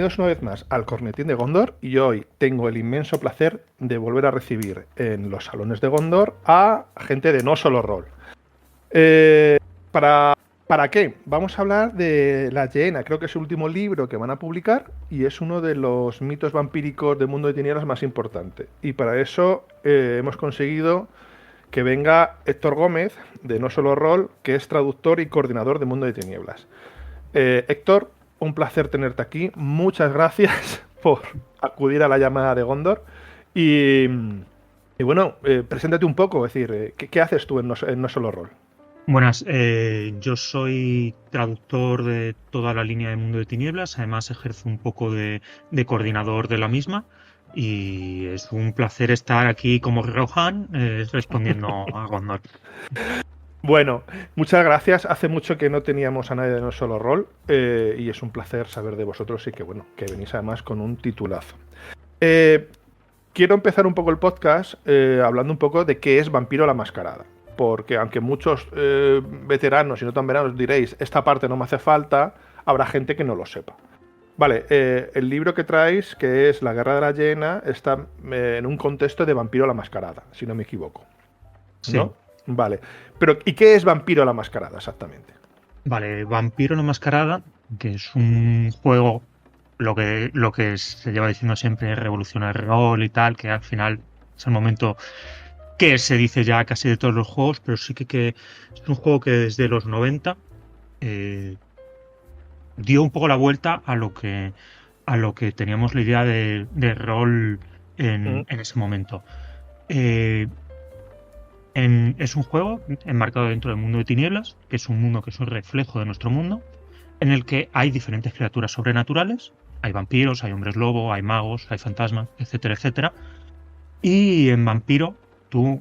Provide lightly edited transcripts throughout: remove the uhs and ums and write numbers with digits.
bienvenidos una vez más al Cornetín de Gondor, y hoy tengo el inmenso placer de volver a recibir en los salones de Gondor a gente de No Solo Rol. ¿Para qué? Vamos a hablar de La Hiena, creo que es el último libro que van a publicar y es uno de los mitos vampíricos del mundo de tinieblas más importante. Y para eso hemos conseguido que venga Héctor Gómez de No Solo Rol, que es traductor y coordinador de Mundo de Tinieblas. Héctor, un placer tenerte aquí. Muchas gracias por acudir a la llamada de Gondor. Y bueno, preséntate un poco, es decir, ¿qué haces tú en No Solo Rol? Buenas, yo soy traductor de toda la línea de Mundo de Tinieblas, además ejerzo un poco de coordinador de la misma y es un placer estar aquí como Rohan respondiendo a Gondor. Bueno, muchas gracias. Hace mucho que no teníamos a nadie de No Solo Rol y es un placer saber de vosotros y que bueno, que venís además con un titulazo. Quiero empezar un poco el podcast hablando un poco de qué es Vampiro la Mascarada. Porque aunque muchos veteranos y no tan veteranos diréis, esta parte no me hace falta, habrá gente que no lo sepa. Vale, el libro que traéis, que es La Guerra de la Hiena, está en un contexto de Vampiro la Mascarada, si no me equivoco. Sí. ¿No? Vale. Pero, ¿y qué es Vampiro la Mascarada exactamente? Vale, Vampiro la Mascarada, que es un juego, lo que se lleva diciendo siempre, revolucionar el rol y tal, que al final es el momento que se dice ya casi de todos los juegos, pero sí que es un juego que desde los 90 dio un poco la vuelta a lo que teníamos la idea de rol en ese momento. Es un juego enmarcado dentro del mundo de tinieblas, que es un mundo que es un reflejo de nuestro mundo, en el que hay diferentes criaturas sobrenaturales, hay vampiros, hay hombres lobo, hay magos, hay fantasmas, etcétera, etcétera. Y en Vampiro tú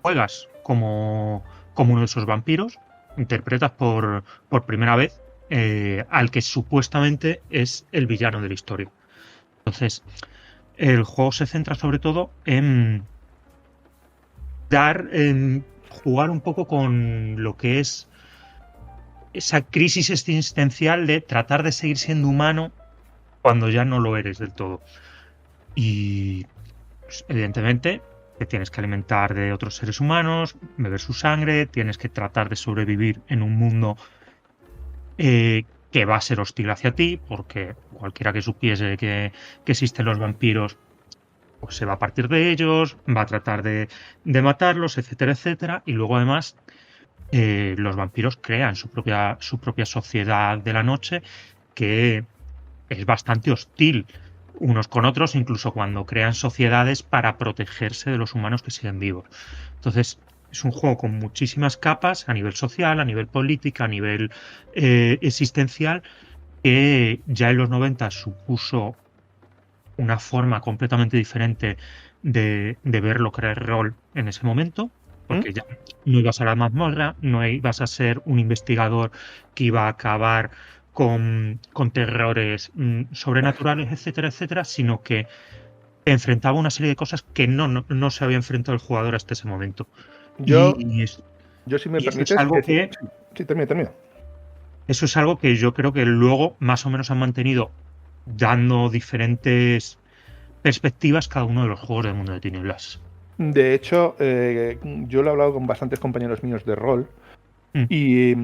juegas como uno de esos vampiros, interpretas por primera vez al que supuestamente es el villano de la historia. Entonces, el juego se centra sobre todo en jugar un poco con lo que es esa crisis existencial de tratar de seguir siendo humano cuando ya no lo eres del todo. Y pues, evidentemente te tienes que alimentar de otros seres humanos, beber su sangre, tienes que tratar de sobrevivir en un mundo que va a ser hostil hacia ti, porque cualquiera que supiese que existen los vampiros pues se va a partir de ellos, va a tratar de matarlos, etcétera, etcétera. Y luego además los vampiros crean su propia sociedad de la noche que es bastante hostil unos con otros, incluso cuando crean sociedades para protegerse de los humanos que siguen vivos. Entonces, es un juego con muchísimas capas a nivel social, a nivel política, a nivel existencial, que ya en los 90 supuso una forma completamente diferente de ver lo que era el rol en ese momento, porque ya no ibas a la mazmorra, no ibas a ser un investigador que iba a acabar con terrores sobrenaturales, etcétera, etcétera, sino que enfrentaba una serie de cosas que no se había enfrentado el jugador hasta ese momento. Yo, si me y eso permites, es algo que sí, termina. Eso es algo que yo creo que luego más o menos han mantenido dando diferentes perspectivas cada uno de los juegos del Mundo de Tinieblas. De hecho, yo lo he hablado con bastantes compañeros míos de rol y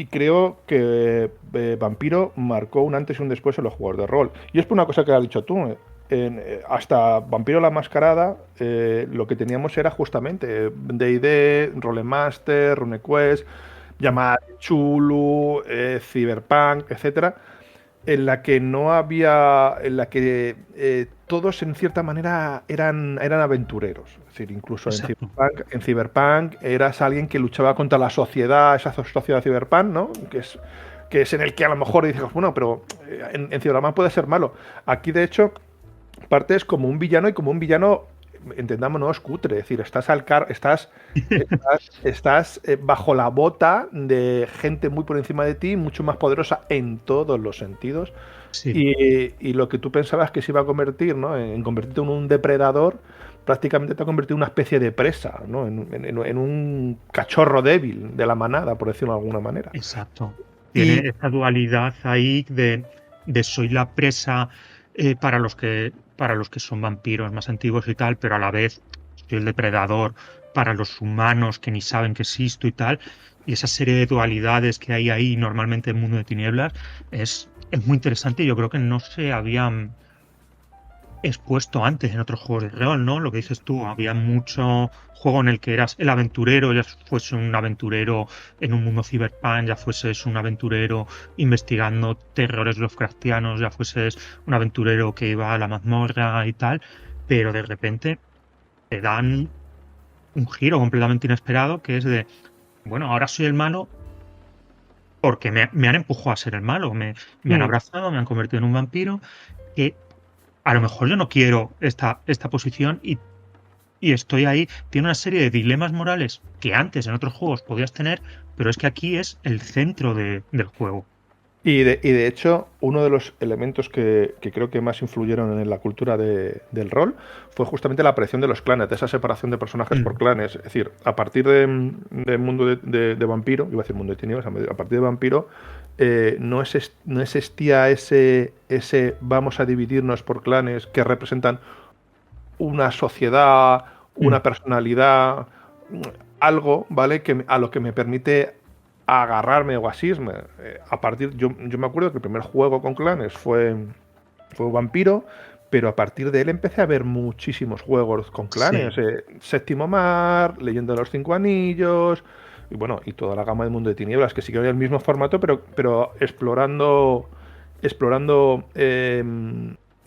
creo que Vampiro marcó un antes y un después en los juegos de rol. Y es por una cosa que has dicho tú. Hasta Vampiro la Mascarada, lo que teníamos era justamente D&D, Rolemaster, RuneQuest, llamada Chulu, Cyberpunk, etcétera, en la que no había, en la que todos en cierta manera eran aventureros. Es decir, incluso en Cyberpunk eras alguien que luchaba contra la sociedad, esa sociedad Cyberpunk, ¿no? Que es en el que a lo mejor dices, bueno, pero en Cyberpunk puede ser malo. Aquí, de hecho, partes como un villano y como un villano, entendámonos, cutre. Es decir, estás bajo la bota de gente muy por encima de ti, mucho más poderosa en todos los sentidos. Sí. Y lo que tú pensabas que se iba a convertir, ¿no? En convertirte en un depredador, prácticamente te ha convertido en una especie de presa, ¿no? En un cachorro débil de la manada, por decirlo de alguna manera. Exacto. Tiene esa dualidad ahí de soy la presa para los que son vampiros más antiguos y tal, pero a la vez soy el depredador para los humanos que ni saben que existo y tal. Y esa serie de dualidades que hay ahí normalmente en Mundo de Tinieblas es muy interesante y yo creo que no se habían expuesto antes en otros juegos de rol, ¿no? Lo que dices tú, había mucho juego en el que eras el aventurero, ya fuese un aventurero en un mundo cyberpunk, ya fueses un aventurero investigando terrores Lovecraftianos, ya fueses un aventurero que iba a la mazmorra y tal, pero de repente te dan un giro completamente inesperado que es de, bueno, ahora soy el malo porque me han empujado a ser el malo, me han abrazado, me han convertido en un vampiro, que a lo mejor yo no quiero esta posición y estoy ahí. Tiene una serie de dilemas morales que antes en otros juegos podías tener, pero es que aquí es el centro del juego. Y de hecho, uno de los elementos que creo que más influyeron en la cultura del rol fue justamente la aparición de los clanes, de esa separación de personajes por clanes. Es decir, a partir del mundo de Vampiro, iba a decir mundo de tinieblas, a partir de Vampiro, no existía ese vamos a dividirnos por clanes que representan una sociedad, una personalidad, algo, ¿vale? Que a lo que me permite agarrarme o asirme. Yo me acuerdo que el primer juego con clanes fue Vampiro, pero a partir de él empecé a ver muchísimos juegos con clanes. Sí. Séptimo Mar, Leyenda de los Cinco Anillos, y bueno, y toda la gama del Mundo de Tinieblas, que siguen el mismo formato, pero explorando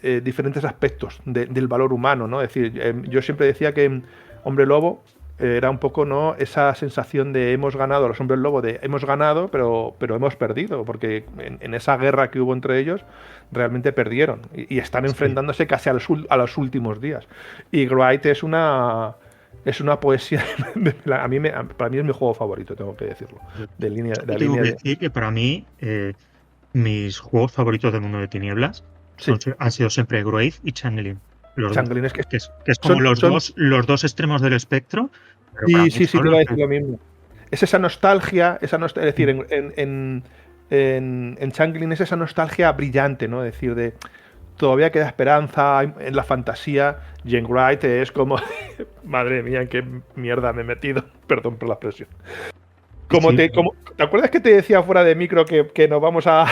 diferentes aspectos del valor humano, ¿no? Es decir, yo siempre decía que Hombre Lobo era un poco, ¿no?, esa sensación de hemos ganado, los hombres lobo, de hemos ganado, pero hemos perdido, porque en esa guerra que hubo entre ellos realmente perdieron y están enfrentándose casi a los últimos días. Y Wright es una poesía. Para mí es mi juego favorito, tengo que decirlo. Tengo que decir que para mí mis juegos favoritos del Mundo de Tinieblas han sido siempre Grave y Changeling. Changeling es como los dos extremos del espectro. Sí, te iba a decir lo mismo. Es esa nostalgia, es decir, en Changeling es esa nostalgia brillante, ¿no? Es decir, de todavía queda esperanza en la fantasía. Y en Wright es como, madre mía, en qué mierda me he metido. Perdón por la expresión. ¿Te acuerdas que te decía fuera de micro que nos vamos a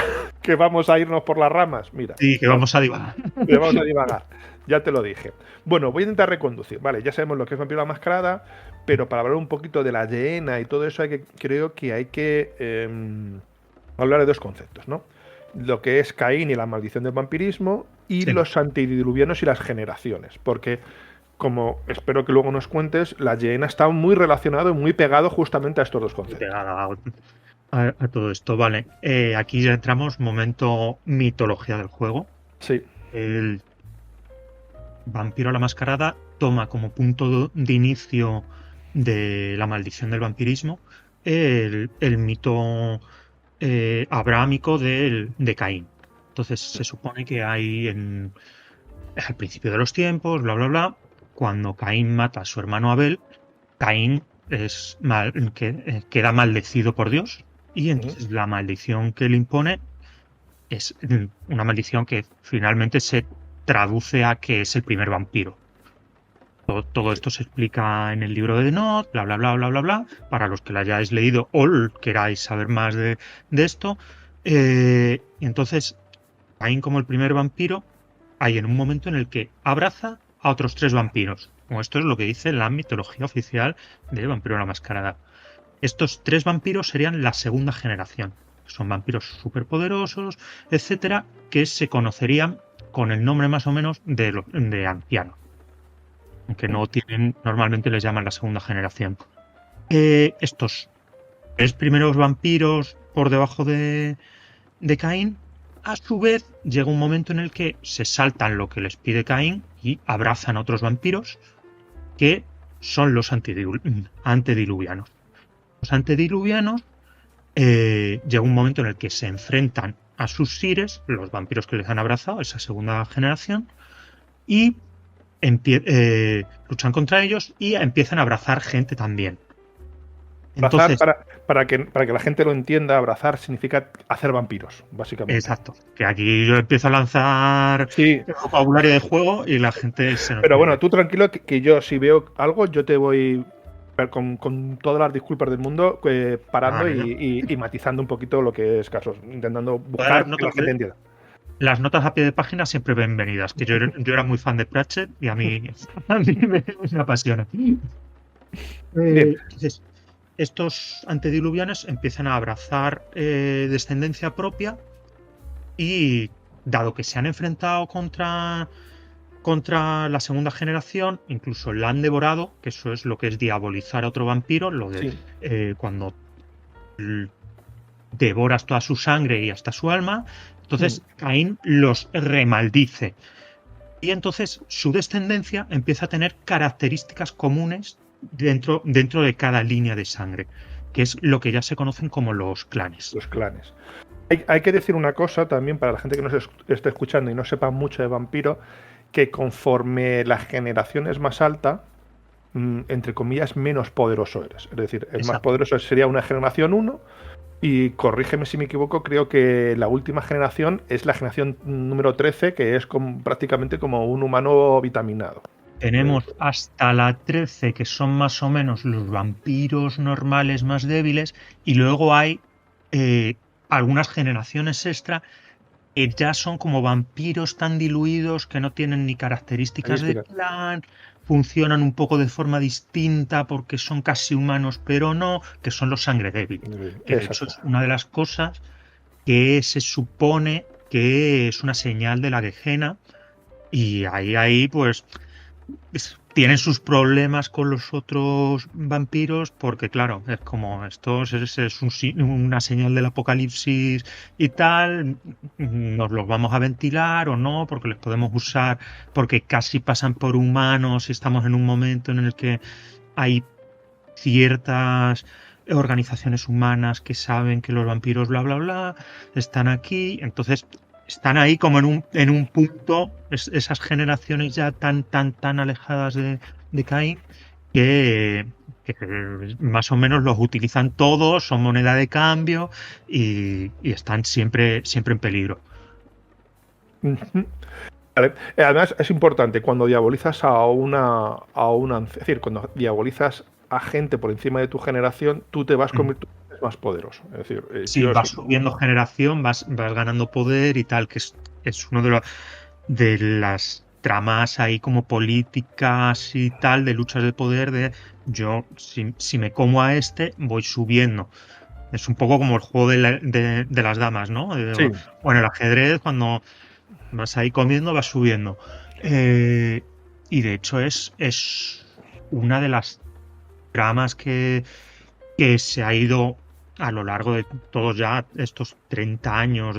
irnos por las ramas? Mira. Sí, que vamos a divagar. Que vamos a divagar. Ya te lo dije. Bueno, voy a intentar reconducir. Vale, ya sabemos lo que es Vampiro la Mascarada, pero para hablar un poquito de la Yeena y todo eso, creo que hay que hablar de dos conceptos, ¿no? Lo que es Caín y la maldición del vampirismo y los antediluvianos y las generaciones. Porque, como espero que luego nos cuentes, la Yeena está muy relacionado y muy pegado justamente a estos dos conceptos. Pegada a todo esto, vale. Aquí ya entramos, momento mitología del juego. Sí. El Vampiro la Mascarada toma como punto de inicio de la maldición del vampirismo el mito abrahámico de Caín. Entonces se supone que hay al principio de los tiempos, bla bla bla, cuando Caín mata a su hermano Abel, Caín queda maldecido por Dios y entonces la maldición que le impone es una maldición que finalmente se traduce a que es el primer vampiro. Todo esto se explica en el libro de Denot, bla bla bla bla bla bla, para los que la hayáis leído o queráis saber más de esto. Y entonces Caín, como el primer vampiro, hay en un momento en el que abraza a otros 3 vampiros. Como esto es lo que dice la mitología oficial de Vampiro la Mascarada. Estos 3 vampiros serían la segunda generación. Son vampiros superpoderosos, etcétera, que se conocerían con el nombre más o menos de anciano. Aunque no tienen, normalmente les llaman la segunda generación. Estos 3 primeros vampiros por debajo de Caín, a su vez llega un momento en el que se saltan lo que les pide Caín y abrazan a otros vampiros que son los antediluvianos. Los antediluvianos llega un momento en el que se enfrentan a sus sires, los vampiros que les han abrazado, esa segunda generación, y luchan contra ellos y empiezan a abrazar gente también. Abrazar, Entonces, para que la gente lo entienda, abrazar significa hacer vampiros, básicamente. exacto, que aquí yo empiezo a lanzar Sí, el vocabulario de juego y la gente se nos pero bueno, pierde. tú tranquilo que yo si veo algo, yo te voy con todas las disculpas del mundo parando Vale, ¿no? y matizando un poquito lo que es casos, intentando Todas las buscar que la notas gente entienda. Las notas a pie de página siempre bienvenidas, que yo era muy fan de Pratchett y a mí me apasiona. Bien, Entonces, estos antediluvianos empiezan a abrazar descendencia propia y, dado que se han enfrentado contra la segunda generación, incluso la han devorado, que eso es lo que es diabolizar a otro vampiro, lo de sí. cuando devoras toda su sangre y hasta su alma. Entonces Caín los remaldice. Y entonces su descendencia empieza a tener características comunes dentro de cada línea de sangre, que es lo que ya se conocen como los clanes. Los clanes. Hay que decir una cosa también para la gente que nos esté escuchando y no sepa mucho de vampiro, que conforme la generación es más alta, entre comillas, menos poderoso eres. Es decir, el más Exacto. poderoso sería una generación 1 y corrígeme si me equivoco, creo que la última generación es la generación número 13, que es prácticamente como un humano vitaminado. Tenemos hasta la 13, que son más o menos los vampiros normales más débiles, y luego hay algunas generaciones extra que ya son como vampiros tan diluidos que no tienen ni características de Estadísticas. clan, funcionan un poco de forma distinta porque son casi humanos, pero no, que son los sangre débil. Que de hecho Exacto. es una de las cosas que se supone que es una señal de la Gehenna, y ahí pues tienen sus problemas con los otros vampiros porque, claro, es como una señal del apocalipsis y tal, nos los vamos a ventilar o no, porque les podemos usar, porque casi pasan por humanos y estamos en un momento en el que hay ciertas organizaciones humanas que saben que los vampiros bla bla bla están aquí, entonces están ahí como en un punto, esas generaciones ya tan alejadas de Caín, que más o menos los utilizan todos, son moneda de cambio y están siempre en peligro. Vale. Además, es importante cuando diabolizas es decir, cuando diabolizas a gente por encima de tu generación, tú te vas convirtiendo en más poderoso. Es decir, sí Sí, o sí. vas subiendo generación, vas ganando poder y tal, que es uno de las tramas ahí como políticas y tal, de luchas de poder, de yo, si me como a este, voy subiendo. Es un poco como el juego de las damas, ¿no? Sí. Bueno, el ajedrez, cuando vas ahí comiendo, vas subiendo. Y de hecho es una de las tramas que se ha ido a lo largo de todos ya estos 30 años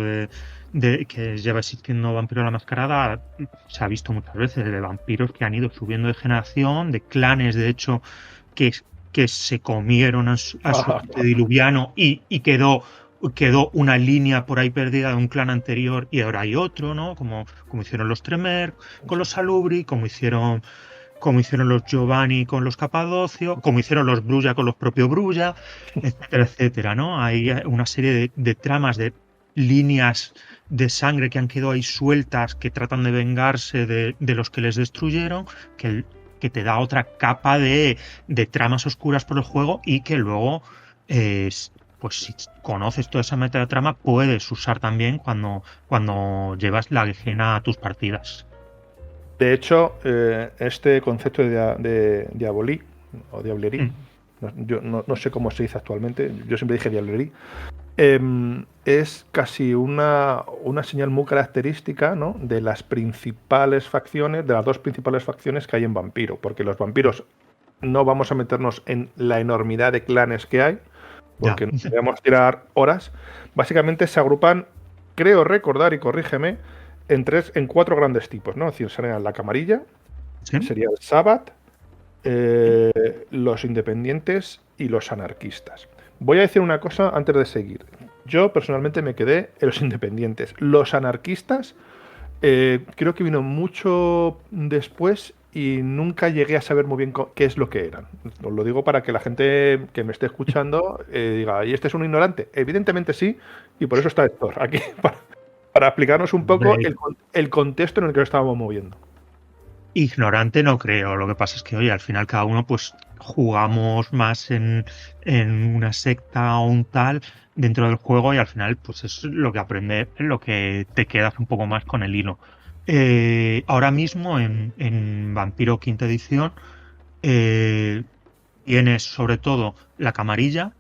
de que lleva existiendo Vampiro la Mascarada. Se ha visto muchas veces de vampiros que han ido subiendo de generación, de clanes, de hecho, que, que se comieron a su antediluviano y quedó una línea por ahí perdida de un clan anterior y ahora hay otro, ¿no? Como hicieron los Tremer con los Salubri, como hicieron los Giovanni con los Capadocio, como hicieron los Brulla con los propios Brulla, etcétera, etcétera, ¿no? Hay una serie de tramas, de líneas de sangre que han quedado ahí sueltas, que tratan de vengarse de los que les destruyeron, que te da otra capa de tramas oscuras por el juego y que luego, pues si conoces toda esa metatrama, puedes usar también cuando llevas la Gehenna a tus partidas. De hecho, este concepto de diabolí o diablerie, Mm. yo no sé cómo se dice actualmente, yo siempre dije diablerie, es casi una señal muy característica, ¿no?, de las principales facciones, de las dos principales facciones que hay en Vampiro, porque los vampiros no vamos a meternos en la enormidad de clanes que hay, porque nos podríamos tirar horas. Básicamente se agrupan, creo recordar, y corrígeme, en cuatro grandes tipos, ¿no? Es decir, serían la camarilla, ¿Sí? sería el Sabbath, los independientes y los anarquistas. Voy a decir una cosa antes de seguir. Yo personalmente me quedé en los independientes. Los anarquistas creo que vino mucho después y nunca llegué a saber muy bien qué es lo que eran. Os lo digo para que la gente que me esté escuchando diga, ¿y este es un ignorante? Evidentemente sí, y por eso está Héctor aquí, para explicarnos un poco el contexto en el que nos estábamos moviendo. Ignorante no creo, lo que pasa es que, oye, al final cada uno pues jugamos más en una secta o un tal dentro del juego y al final pues es lo que aprendes, lo que te quedas un poco más con el hilo. Ahora mismo en Vampiro Quinta Edición tienes sobre todo la camarilla.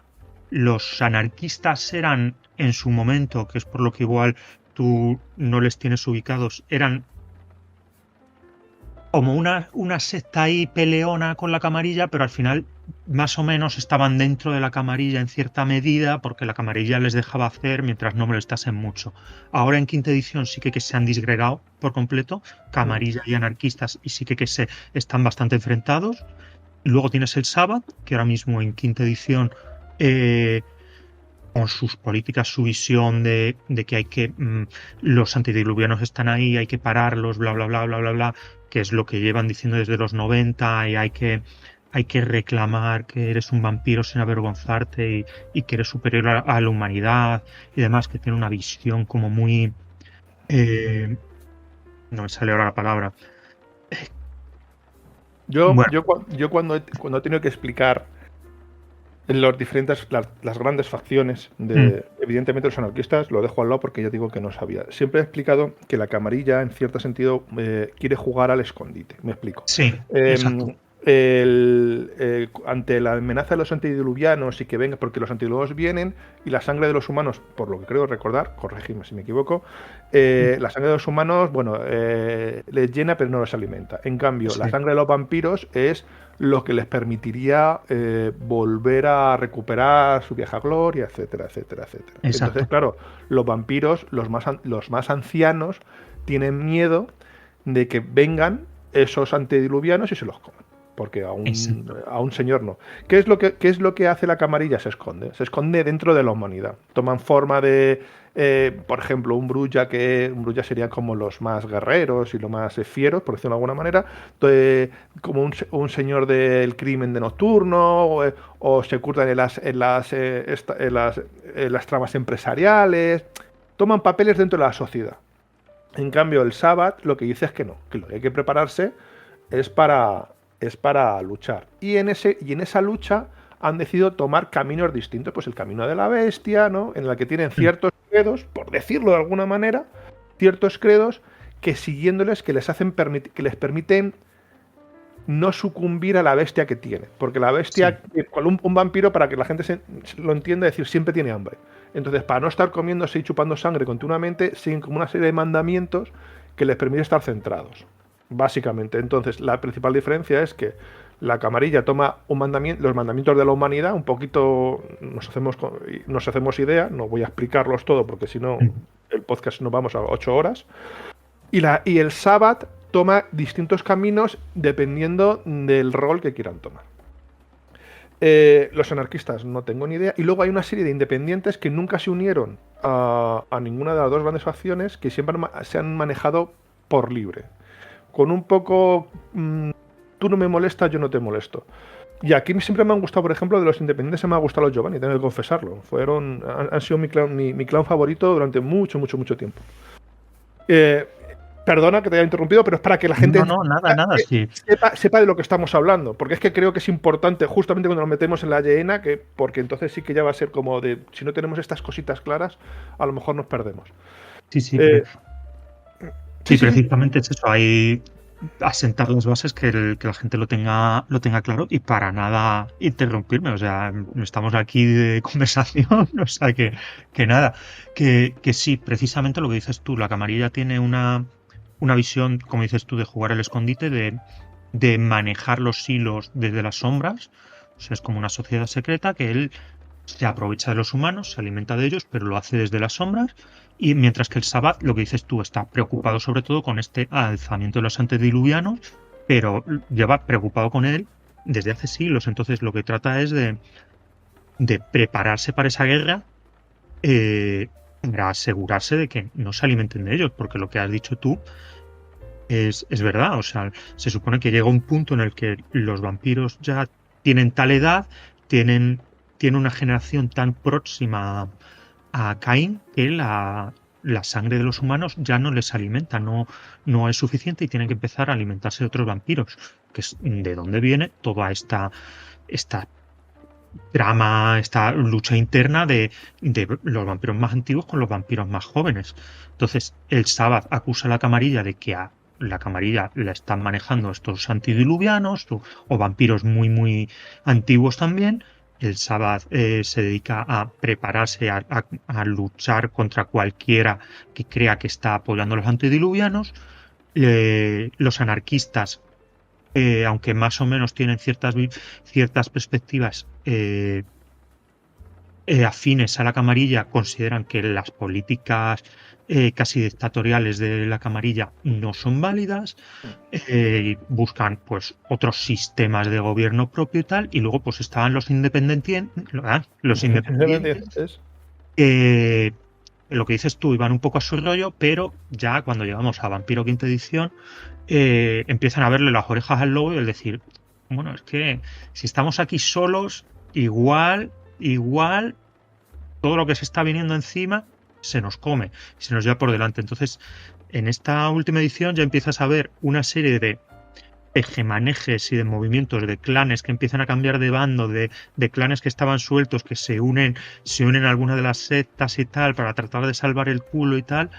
Los anarquistas eran en su momento, que es por lo que igual tú no les tienes ubicados, eran como una secta ahí peleona con la camarilla, pero al final más o menos estaban dentro de la camarilla en cierta medida, porque la camarilla les dejaba hacer mientras no molestasen mucho. Ahora en quinta edición sí que se han disgregado por completo, camarilla y anarquistas, y sí que se están bastante enfrentados. Luego tienes el Sabbath, que ahora mismo en quinta edición con sus políticas, su visión de que hay que los antediluvianos están ahí, hay que pararlos, bla bla bla bla bla bla, que es lo que llevan diciendo desde los 90 y hay que reclamar que eres un vampiro sin avergonzarte y que eres superior a la humanidad y demás, que tiene una visión como muy no me sale ahora la palabra. Yo cuando he tenido que explicar los diferentes, las grandes facciones de, evidentemente los anarquistas, lo dejo al lado porque ya digo que no sabía. Siempre he explicado que la camarilla, en cierto sentido, quiere jugar al escondite. Me explico. Sí, exacto. Ante la amenaza de los antediluvianos y que venga, porque los antediluvianos vienen y la sangre de los humanos, por lo que creo recordar, corregidme si me equivoco, la sangre de los humanos, bueno, les llena pero no los alimenta. En cambio, la sangre de los vampiros es lo que les permitiría volver a recuperar su vieja gloria, etcétera, etcétera, etcétera. Exacto. Entonces, claro, los vampiros, los más ancianos, tienen miedo de que vengan esos antediluvianos y se los coman. Porque a un señor no. ¿Qué es lo que hace la camarilla? Se esconde dentro de la humanidad. Toman forma de, por ejemplo, un Brulla sería como los más guerreros y los más fieros, por decirlo de alguna manera, como un señor del crimen de nocturno, o se curtan en las tramas empresariales. Toman papeles dentro de la sociedad. En cambio, el Sabbath lo que dice es que no, que lo que hay que prepararse es para luchar. Y en esa lucha han decidido tomar caminos distintos, pues el camino de la bestia, ¿no? En el que tienen ciertos credos, por decirlo de alguna manera, ciertos credos que siguiéndoles que les permiten no sucumbir a la bestia que tiene. Porque la bestia, un vampiro, para que la gente lo entienda, es decir, siempre tiene hambre. Entonces, para no estar comiéndose y chupando sangre continuamente, siguen como una serie de mandamientos que les permite estar centrados. Básicamente, entonces la principal diferencia es que la camarilla toma los mandamientos de la humanidad, un poquito nos hacemos idea, no voy a explicarlos todo porque si no el podcast nos vamos a 8 horas, y el Sabbath toma distintos caminos dependiendo del rol que quieran tomar. Los anarquistas no tengo ni idea, y luego hay una serie de independientes que nunca se unieron a ninguna de las dos grandes facciones, que siempre se han manejado por libre. Con un poco, tú no me molestas, yo no te molesto. Y aquí siempre me han gustado, por ejemplo, de los independientes me ha gustado los Giovanni, tengo que confesarlo. Han sido mi clan favorito durante mucho, mucho, mucho tiempo. Perdona que te haya interrumpido, pero es para que la gente nada, sí. sepa de lo que estamos hablando. Porque es que creo que es importante, justamente cuando nos metemos en la llena, porque entonces sí que ya va a ser como de, si no tenemos estas cositas claras, a lo mejor nos perdemos. Sí. Sí, precisamente es eso, hay asentar las bases que la gente lo tenga claro y para nada interrumpirme, o sea, estamos aquí de conversación, o sea, que nada, que sí, precisamente lo que dices tú, la camarilla tiene una visión, como dices tú, de jugar el escondite, de manejar los hilos desde las sombras, o sea, es como una sociedad secreta que él se aprovecha de los humanos, se alimenta de ellos, pero lo hace desde las sombras. Y mientras que el Sabbath, lo que dices tú, está preocupado sobre todo con este alzamiento de los antediluvianos, pero lleva preocupado con él desde hace siglos. Entonces lo que trata es de prepararse para esa guerra, para asegurarse de que no se alimenten de ellos, porque lo que has dicho tú, es verdad, o sea, se supone que llega un punto en el que los vampiros ya tienen tal edad, tienen una generación tan próxima a Caín que la sangre de los humanos ya no les alimenta, no es suficiente y tienen que empezar a alimentarse de otros vampiros, que es de donde viene toda esta trama, esta lucha interna de los vampiros más antiguos con los vampiros más jóvenes. Entonces, el Sabbath acusa a la Camarilla de que a la Camarilla la están manejando estos antidiluvianos o vampiros muy, muy antiguos también. El Sabbath se dedica a prepararse a luchar contra cualquiera que crea que está apoyando a los antidiluvianos. Los anarquistas, aunque más o menos tienen ciertas perspectivas afines a la Camarilla, consideran que las políticas casi dictatoriales de la Camarilla no son válidas, buscan pues otros sistemas de gobierno propio y tal, y luego pues estaban los independientes, lo que dices tú, iban un poco a su rollo, pero ya cuando llegamos a Vampiro Quinta Edición, empiezan a verle las orejas al lobo y el decir, bueno, es que si estamos aquí solos, igual, todo lo que se está viniendo encima se nos come, se nos lleva por delante. Entonces, en esta última edición ya empiezas a ver una serie de tejemanejes y de movimientos de clanes que empiezan a cambiar de bando, de clanes que estaban sueltos, que se unen a alguna de las sectas y tal, para tratar de salvar el culo y tal,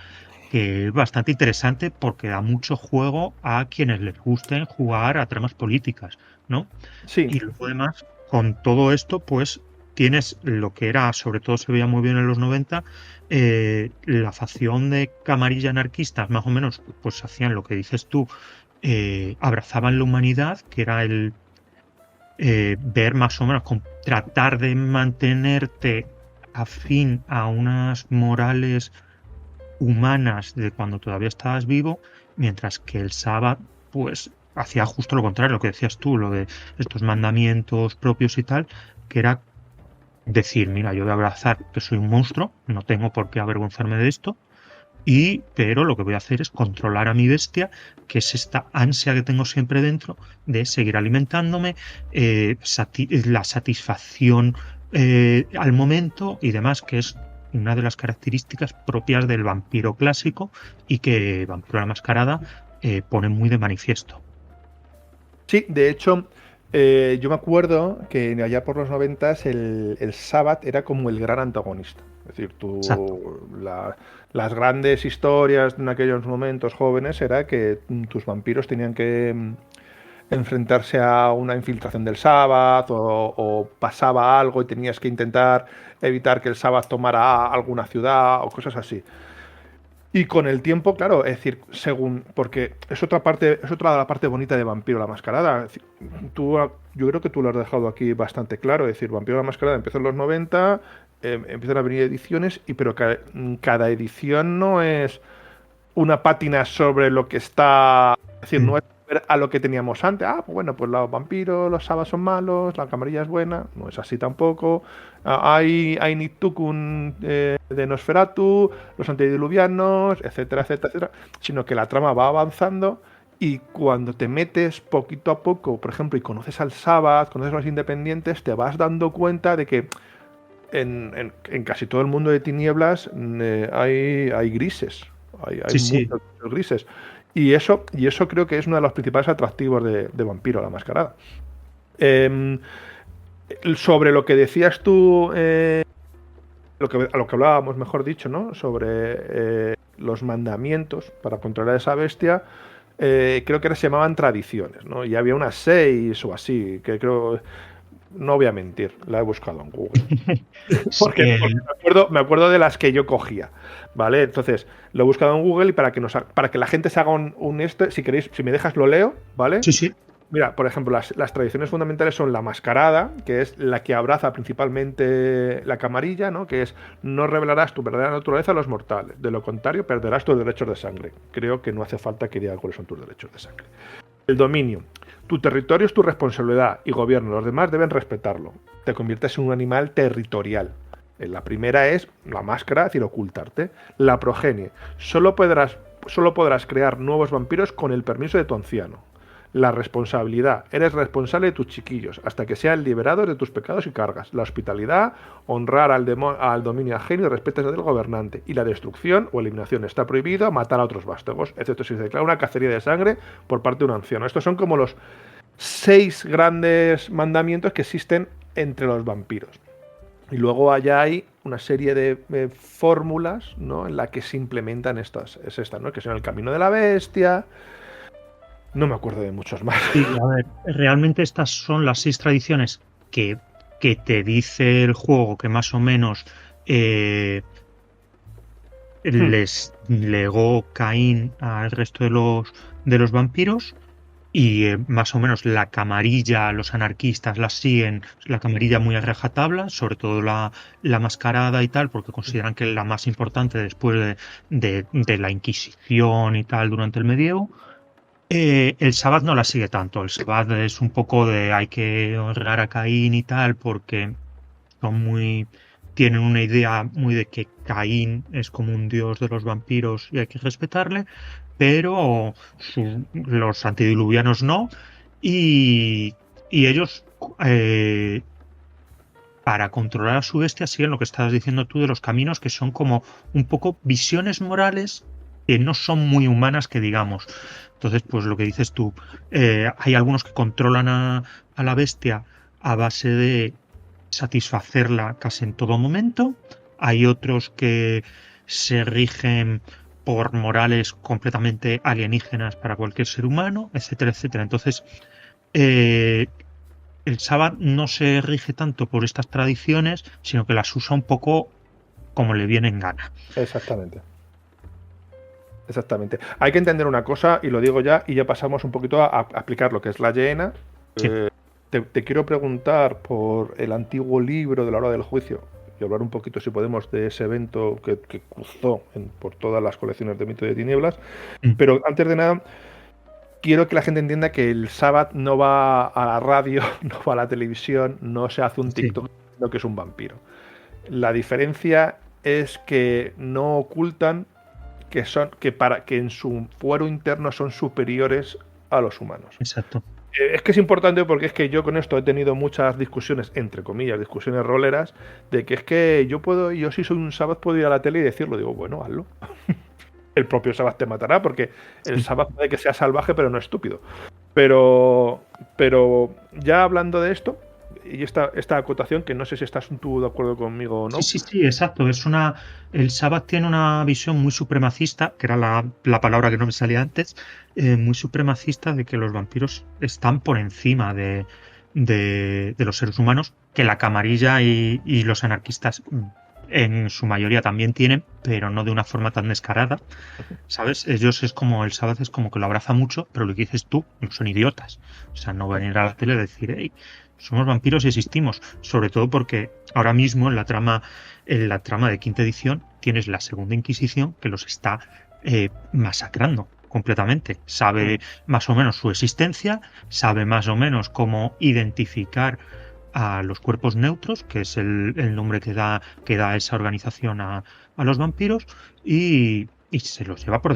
que es bastante interesante porque da mucho juego a quienes les gusten jugar a tramas políticas, ¿no? Sí. Y luego además, con todo esto, pues tienes lo que era, sobre todo se veía muy bien en los 90, la facción de camarilla anarquistas, más o menos, pues hacían lo que dices tú, abrazaban la humanidad, que era el ver más o menos, tratar de mantenerte afín a unas morales humanas de cuando todavía estabas vivo, mientras que el Sabbath pues hacía justo lo contrario, lo que decías tú, lo de estos mandamientos propios y tal, que era decir, mira, yo voy a abrazar que soy un monstruo, no tengo por qué avergonzarme de esto, pero lo que voy a hacer es controlar a mi bestia, que es esta ansia que tengo siempre dentro de seguir alimentándome, la satisfacción al momento y demás, que es una de las características propias del vampiro clásico y que Vampiro la Mascarada pone muy de manifiesto. Sí, de hecho, yo me acuerdo que allá por los 90 el Sabbath era como el gran antagonista. Es decir, las grandes historias en aquellos momentos jóvenes era que tus vampiros tenían que enfrentarse a una infiltración del Sabbath o pasaba algo y tenías que intentar evitar que el Sabbath tomara alguna ciudad o cosas así. Y con el tiempo, claro, es decir, porque es otra de la parte bonita de Vampiro la Mascarada. Es decir, yo creo que tú lo has dejado aquí bastante claro. Es decir, Vampiro la Mascarada empezó en los 90, empiezan a venir ediciones, pero cada edición no es una pátina sobre lo que está. Es decir, no es a lo que teníamos antes. Pues bueno, pues los vampiros, los sabas son malos, la camarilla es buena. No es así tampoco. Hay Nittukun de Nosferatu, los antediluvianos, etcétera, etcétera, etcétera. Sino que la trama va avanzando y cuando te metes poquito a poco, por ejemplo, y conoces al Sabbath, conoces a los independientes, te vas dando cuenta de que en casi todo el mundo de tinieblas hay grises. Hay muchos grises. Y eso creo que es uno de los principales atractivos de Vampiro la Mascarada. Sobre lo que decías tú, a lo que hablábamos, mejor dicho, ¿no? Sobre los mandamientos para controlar a esa bestia, creo que se llamaban tradiciones, ¿no? Y había unas 6 o así, que creo... No voy a mentir, la he buscado en Google. porque me acuerdo de las que yo cogía, ¿vale? Entonces, lo he buscado en Google y para que la gente se haga un si queréis, si me dejas lo leo, ¿vale? Sí. Mira, por ejemplo, las tradiciones fundamentales son la mascarada, que es la que abraza principalmente la camarilla, ¿no? Que es no revelarás tu verdadera naturaleza a los mortales, de lo contrario perderás tus derechos de sangre. Creo que no hace falta que diga cuáles son tus derechos de sangre. El dominio. Tu territorio es tu responsabilidad y gobierno. Los demás deben respetarlo. Te conviertes en un animal territorial. La primera es la máscara, es decir, ocultarte. La progenie. Solo podrás solo podrás crear nuevos vampiros con el permiso de tu anciano. La responsabilidad. Eres responsable de tus chiquillos hasta que sean liberados de tus pecados y cargas. La hospitalidad, honrar al dominio ajeno y respeto del gobernante. Y la destrucción o eliminación. Está prohibido matar a otros vástagos, excepto si se declara una cacería de sangre por parte de un anciano. Estos son como los 6 grandes mandamientos que existen entre los vampiros. Y luego allá hay una serie de fórmulas, ¿no?, en la que se implementan estas, ¿no?, que son el camino de la bestia. No me acuerdo de muchos más. Sí, a ver, realmente estas son las 6 tradiciones que te dice el juego que más o menos les legó Caín al resto de los vampiros, y más o menos la camarilla, los anarquistas las siguen, la camarilla muy a rajatabla, sobre todo la mascarada y tal, porque consideran que es la más importante después de la Inquisición y tal durante el medievo. El Sabbath no la sigue tanto. El Sabbath es un poco de hay que honrar a Caín y tal, porque tienen una idea muy de que Caín es como un dios de los vampiros y hay que respetarle, pero los antediluvianos no, y ellos para controlar a su bestia siguen lo que estabas diciendo tú de los caminos, que son como un poco visiones morales que no son muy humanas, que digamos. Entonces, pues lo que dices tú, hay algunos que controlan a la bestia a base de satisfacerla casi en todo momento. Hay otros que se rigen por morales completamente alienígenas para cualquier ser humano, etcétera, etcétera. Entonces, el Sabbath no se rige tanto por estas tradiciones, sino que las usa un poco como le viene en gana. Exactamente. Hay que entender una cosa, y lo digo ya, y ya pasamos un poquito a explicar lo que es la Yeena. Sí. Te quiero preguntar por el antiguo libro de la hora del juicio, y hablar un poquito, si podemos, de ese evento que cruzó por todas las colecciones de Mito de Tinieblas. Pero antes de nada, quiero que la gente entienda que el Sabbath no va a la radio, no va a la televisión, no se hace un TikTok, sino que es un vampiro. La diferencia es que no ocultan que en su fuero interno son superiores a los humanos. Exacto. Es que es importante, porque es que yo con esto he tenido muchas discusiones, entre comillas, discusiones roleras, de que es que yo si soy un Sabbath puedo ir a la tele y decirlo. Digo, bueno, hazlo. El propio Sabbath te matará, porque el Sabbath puede que sea salvaje, pero no estúpido. Pero ya hablando de esto, y esta acotación, que no sé si estás tú de acuerdo conmigo o no. Sí, exacto. El Sabbath tiene una visión muy supremacista, que era la palabra que no me salía antes, muy supremacista, de que los vampiros están por encima de los seres humanos, que la camarilla y los anarquistas en su mayoría también tienen, pero no de una forma tan descarada, ¿sabes? Ellos el Sabbath es como que lo abraza mucho, pero lo que dices tú, no son idiotas. O sea, no van a ir a la tele a decir, hey, somos vampiros y existimos, sobre todo porque ahora mismo en la trama de quinta edición tienes la segunda Inquisición que los está masacrando completamente. Sabe más o menos su existencia, sabe más o menos cómo identificar a los cuerpos neutros, que es el nombre que da esa organización a los vampiros, y se los lleva por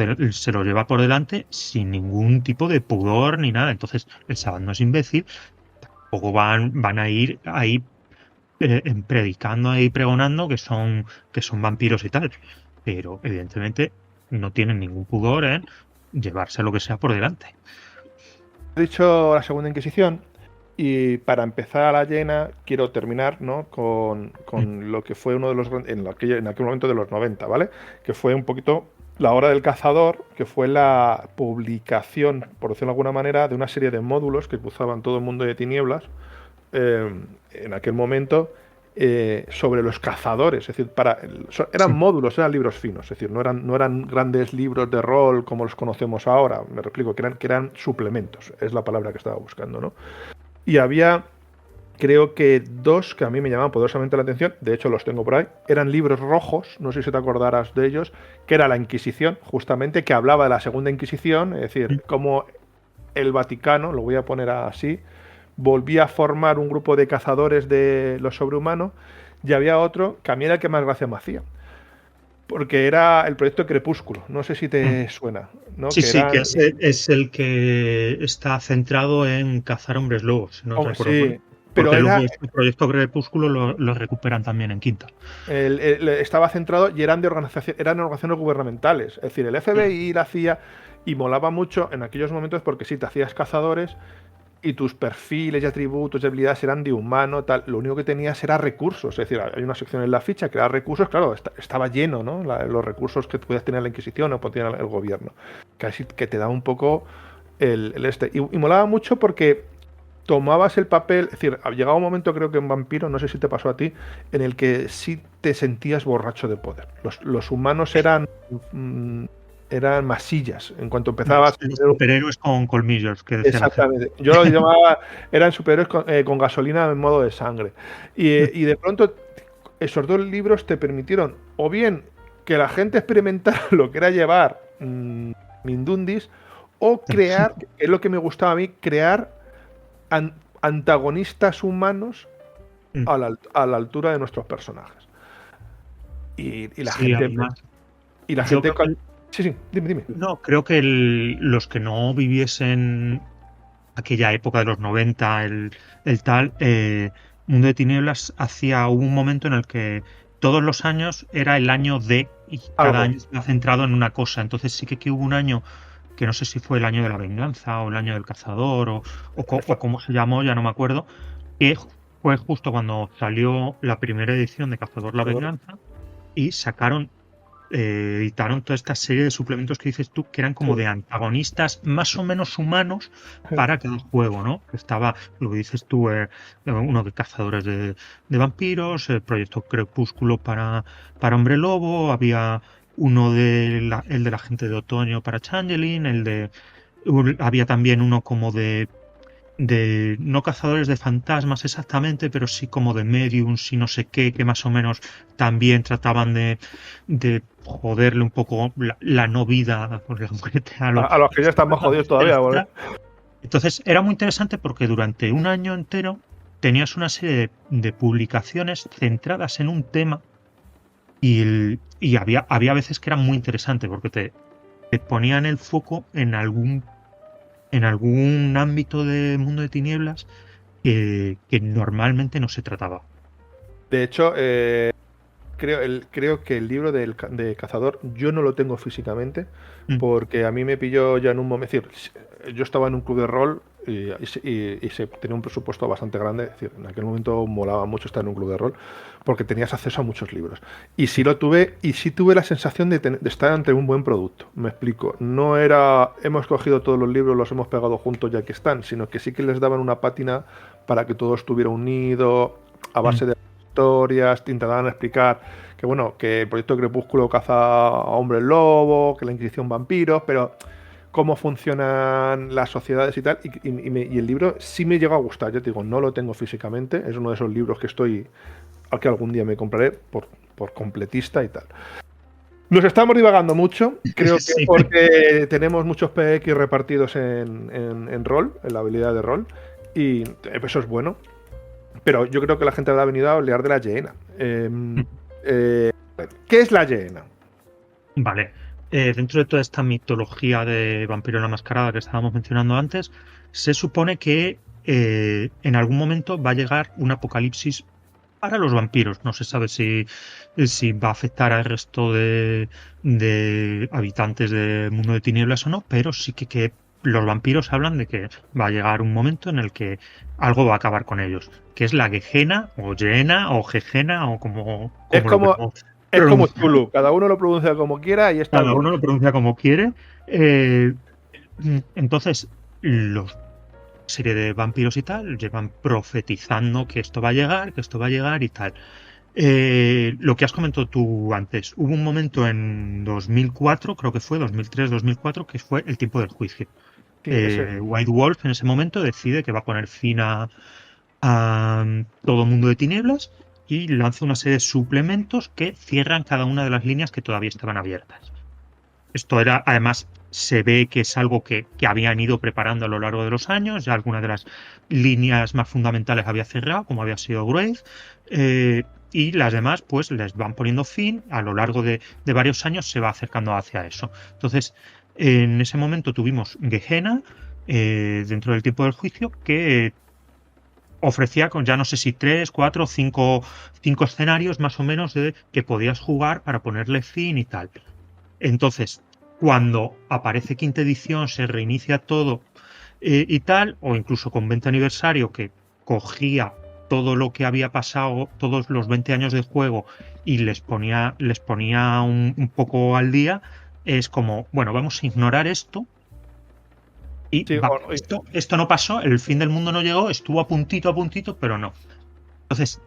delante sin ningún tipo de pudor ni nada. Entonces el Sabbath no es imbécil. Tampoco van a ir ahí predicando y pregonando que son vampiros y tal, pero evidentemente no tienen ningún pudor en llevarse lo que sea por delante. He dicho la segunda Inquisición, y para empezar a la Yeena quiero terminar, ¿no?, con lo que fue uno de los en aquel momento de los 90, ¿vale? Que fue un poquito la Hora del Cazador, que fue la publicación, por decirlo de alguna manera, de una serie de módulos que cruzaban todo el mundo de tinieblas en aquel momento, sobre los cazadores. Es decir, eran módulos, eran libros finos, es decir, no eran grandes libros de rol como los conocemos ahora. Me explico, que eran suplementos, es la palabra que estaba buscando, ¿no? Y había, creo que 2 que a mí me llamaban poderosamente la atención, de hecho los tengo por ahí, eran libros rojos, no sé si te acordarás de ellos, que era la Inquisición, justamente, que hablaba de la segunda Inquisición, es decir, cómo el Vaticano, lo voy a poner así, volvía a formar un grupo de cazadores de lo sobrehumano, y había otro que a mí era el que más gracia me hacía, porque era el proyecto Crepúsculo. No sé si te suena, ¿no? Sí, sí, que es el que está centrado en cazar hombres lobos, si no recuerdo mal. Sí, pero Porque luego era este proyecto Crepúsculo lo recuperan también en quinta. estaba centrado y eran de eran organizaciones gubernamentales, es decir, el FBI y la CIA, y molaba mucho en aquellos momentos porque sí, te hacías cazadores y tus perfiles y atributos y habilidades eran de humano, tal. Lo único que tenías era recursos, es decir, hay una sección en la ficha que era recursos, claro, estaba lleno, ¿no? Los recursos que podías tener la Inquisición o podía tener el gobierno, que te da un poco y molaba mucho porque tomabas el papel, es decir, llegaba un momento, creo que en Vampiro, no sé si te pasó a ti, en el que sí te sentías borracho de poder. Los humanos eran masillas. En cuanto empezabas... Los superhéroes con colmillos, que decían. Exactamente. Yo lo llamaba, eran superhéroes con gasolina en modo de sangre. Y de pronto, esos dos libros te permitieron, o bien que la gente experimentara lo que era llevar Mindundis, o crear, que es lo que me gustaba a mí, crear antagonistas humanos a la altura de nuestros personajes. Y la Sí, gente. además, Y la gente. Sí, dime. No, creo que los que no viviesen aquella época de los 90, el tal, Mundo de Tinieblas hubo un momento en el que todos los años era el año de, y cada año estaba centrado en una cosa. Entonces sí que hubo un año, que no sé si fue el año de la venganza o el año del cazador o cómo se llamó, ya no me acuerdo, que fue justo cuando salió la primera edición de Cazador la Venganza y editaron toda esta serie de suplementos que dices tú, que eran como de antagonistas más o menos humanos para cada juego, ¿no? Que estaba, lo que dices tú, uno de cazadores de vampiros, el proyecto Crepúsculo para Hombre Lobo, había uno el de la gente de otoño para Changeling, había también uno como de no cazadores de fantasmas exactamente, pero sí como de mediums y no sé qué, que más o menos también trataban de joderle un poco la no vida a los que ya están más jodidos todavía, ¿vale? Entonces era muy interesante porque durante un año entero tenías una serie de publicaciones centradas en un tema y había veces que era muy interesante porque te ponían el foco en algún ámbito de Mundo de Tinieblas que normalmente no se trataba. De hecho, creo que el libro de Cazador yo no lo tengo físicamente porque a mí me pilló ya en un momento. Es decir, yo estaba en un club de rol y se tenía un presupuesto bastante grande. Es decir, en aquel momento molaba mucho estar en un club de rol porque tenías acceso a muchos libros. Y sí lo tuve, y sí tuve la sensación de estar ante un buen producto. Me explico. No era hemos cogido todos los libros, los hemos pegado juntos ya que están, sino que sí que les daban una pátina para que todo estuviera unido a base de historias, te intentaban explicar que bueno, que el proyecto Crepúsculo caza a hombres lobo, que la Inquisición vampiros, pero cómo funcionan las sociedades y tal, y el libro sí me llegó a gustar, yo te digo, no lo tengo físicamente, es uno de esos libros al que algún día me compraré por completista y tal. Nos estamos divagando mucho, creo que sí. Porque tenemos muchos PX repartidos en rol, en la habilidad de rol, y eso es bueno. Pero yo creo que la gente habrá venido a hablar de la Yeena. ¿Qué es la Yeena? Vale. Dentro de toda esta mitología de Vampiro la Mascarada que estábamos mencionando antes, se supone que en algún momento va a llegar un apocalipsis para los vampiros. No se sabe si va a afectar al resto de habitantes del Mundo de Tinieblas o no, pero sí que los vampiros hablan de que va a llegar un momento en el que algo va a acabar con ellos, que es la Gehenna o Yeena o Gegena o como es como Tulu, cada uno lo pronuncia como quiera y está cada uno lo pronuncia como quiere. Entonces serie de vampiros y tal llevan profetizando que esto va a llegar y tal. Lo que has comentado tú antes, hubo un momento en 2004, creo que fue 2003-2004, que fue el tiempo del juicio. Sí, White Wolf en ese momento decide que va a poner fin a todo Mundo de Tinieblas y lanza una serie de suplementos que cierran cada una de las líneas que todavía estaban abiertas. Esto era, además, se ve que es algo que habían ido preparando a lo largo de los años. Ya algunas de las líneas más fundamentales había cerrado, como había sido Grave. y las demás pues les van poniendo fin. A lo largo de varios años se va acercando hacia eso. Entonces, en ese momento tuvimos Gehenna, dentro del tiempo del juicio, que ofrecía con ya no sé si 3, 4, 5 escenarios más o menos de que podías jugar para ponerle fin y tal. Entonces, cuando aparece quinta edición, se reinicia todo y tal, o incluso con 20 aniversario, que cogía todo lo que había pasado, todos los 20 años de juego, y les ponía un poco al día, es como, bueno, vamos a ignorar esto. Y Sí, esto no pasó, el fin del mundo no llegó, estuvo a puntito, pero no. Entonces,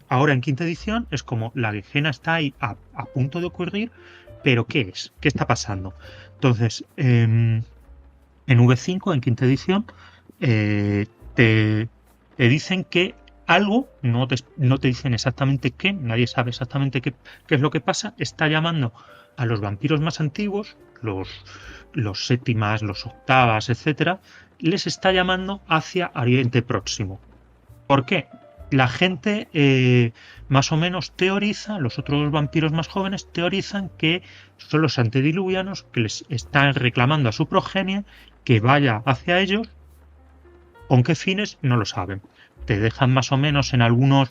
ahora en quinta edición es como la Gehenna está ahí a punto de ocurrir, pero ¿qué es? ¿Qué está pasando? Entonces, en V5, en quinta edición, te dicen que algo, no te dicen exactamente qué, nadie sabe exactamente qué es lo que pasa, está llamando a los vampiros más antiguos, los séptimas, los octavas, etcétera, les está llamando hacia Oriente Próximo. ¿Por qué? La gente más o menos teoriza, los otros vampiros más jóvenes teorizan que son los antediluvianos que les están reclamando a su progenie que vaya hacia ellos. ¿Con qué fines? No lo saben. Te dejan más o menos en algunos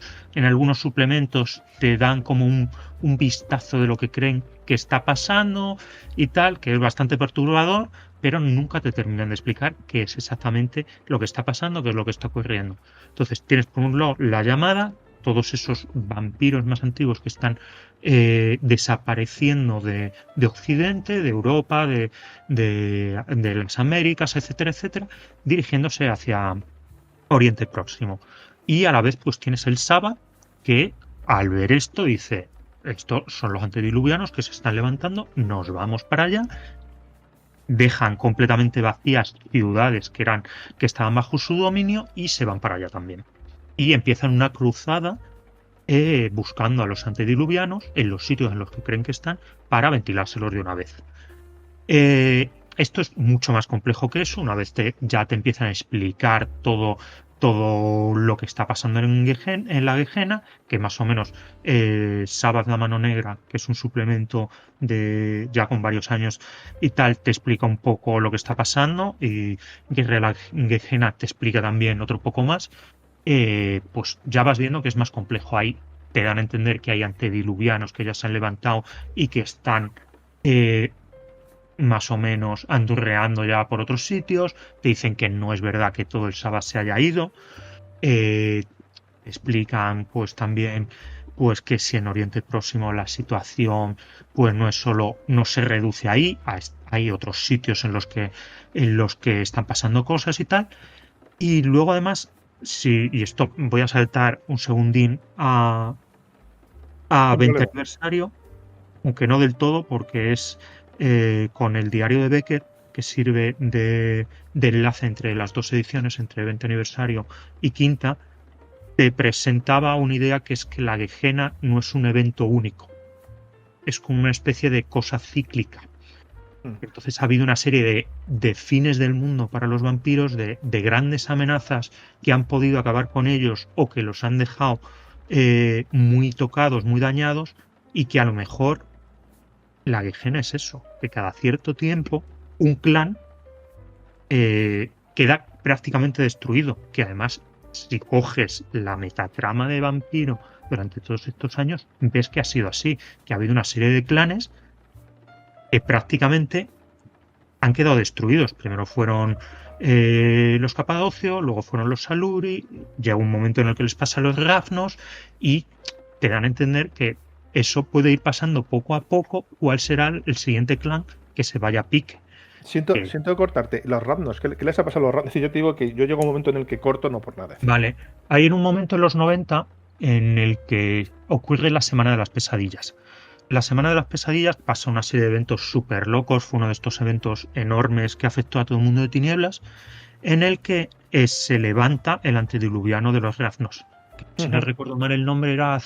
suplementos, te dan como un vistazo de lo que creen que está pasando y tal, que es bastante perturbador, pero nunca te terminan de explicar qué es exactamente lo que está pasando, qué es lo que está ocurriendo. Entonces tienes por un lado la llamada, todos esos vampiros más antiguos que están desapareciendo de Occidente, de Europa, de las Américas, etcétera, etcétera, dirigiéndose hacia Oriente Próximo. Y a la vez pues tienes el Saba, que al ver esto dice, estos son los antediluvianos que se están levantando, nos vamos para allá. Dejan completamente vacías ciudades que estaban bajo su dominio y se van para allá también. Y empiezan una cruzada buscando a los antediluvianos en los sitios en los que creen que están para ventilárselos de una vez. Esto es mucho más complejo que eso. Una vez ya te empiezan a explicar todo lo que está pasando en la Gehenna, que más o menos Sabbath la Mano Negra, que es un suplemento de ya con varios años y tal, te explica un poco lo que está pasando, y la Gehenna te explica también otro poco más. Pues ya vas viendo que es más complejo. Ahí te dan a entender que hay antediluvianos que ya se han levantado y que están más o menos andurreando ya por otros sitios. Te dicen que no es verdad que todo el Sabbath se haya ido. Explican pues también pues que si en Oriente Próximo la situación pues no se reduce ahí, hay otros sitios en los que están pasando cosas y tal. Y luego además, y esto voy a saltar un segundín a 20 aniversario, aunque no del todo, porque es con el diario de Becker, que sirve de enlace entre las dos ediciones, entre 20 aniversario y quinta, te presentaba una idea que es que la Gehenna no es un evento único, es como una especie de cosa cíclica. Entonces ha habido una serie de fines del mundo para los vampiros, de grandes amenazas que han podido acabar con ellos o que los han dejado muy tocados, muy dañados, y que a lo mejor la Gehenna es eso, que cada cierto tiempo un clan queda prácticamente destruido, que además si coges la metatrama de vampiro durante todos estos años, ves que ha sido así, que ha habido una serie de clanes que prácticamente han quedado destruidos. Primero fueron los Capadocio, luego fueron los Saluri, llega un momento en el que les pasa a los Ravnos y te dan a entender que eso puede ir pasando poco a poco. ¿Cuál será el siguiente clan que se vaya a pique? Siento cortarte. Los Ravnos, ¿qué les ha pasado a los Ravnos? Si yo te digo que yo llego a un momento en el que corto, no por nada. Vale, hay en un momento en los 90 en el que ocurre la Semana de las Pesadillas. La Semana de las Pesadillas pasa una serie de eventos súper locos, fue uno de estos eventos enormes que afectó a todo el mundo de tinieblas, en el que se levanta el antediluviano de los Ravnos. Si no recuerdo mal el nombre era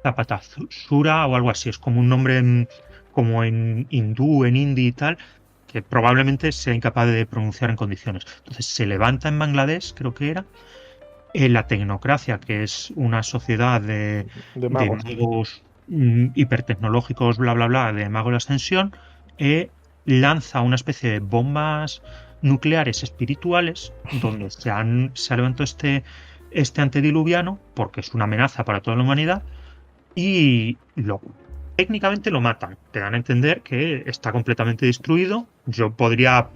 Zapatazura o algo así, es como un nombre como en hindú, en hindi y tal, que probablemente sea incapaz de pronunciar en condiciones. Entonces se levanta en Bangladesh, creo que era, la tecnocracia, que es una sociedad de magos. magos hipertecnológicos, bla, bla, bla, de magos de ascensión, lanza una especie de bombas nucleares espirituales donde se ha levantado este antediluviano porque es una amenaza para toda la humanidad y técnicamente lo matan. Te dan a entender que está completamente destruido. Yo podría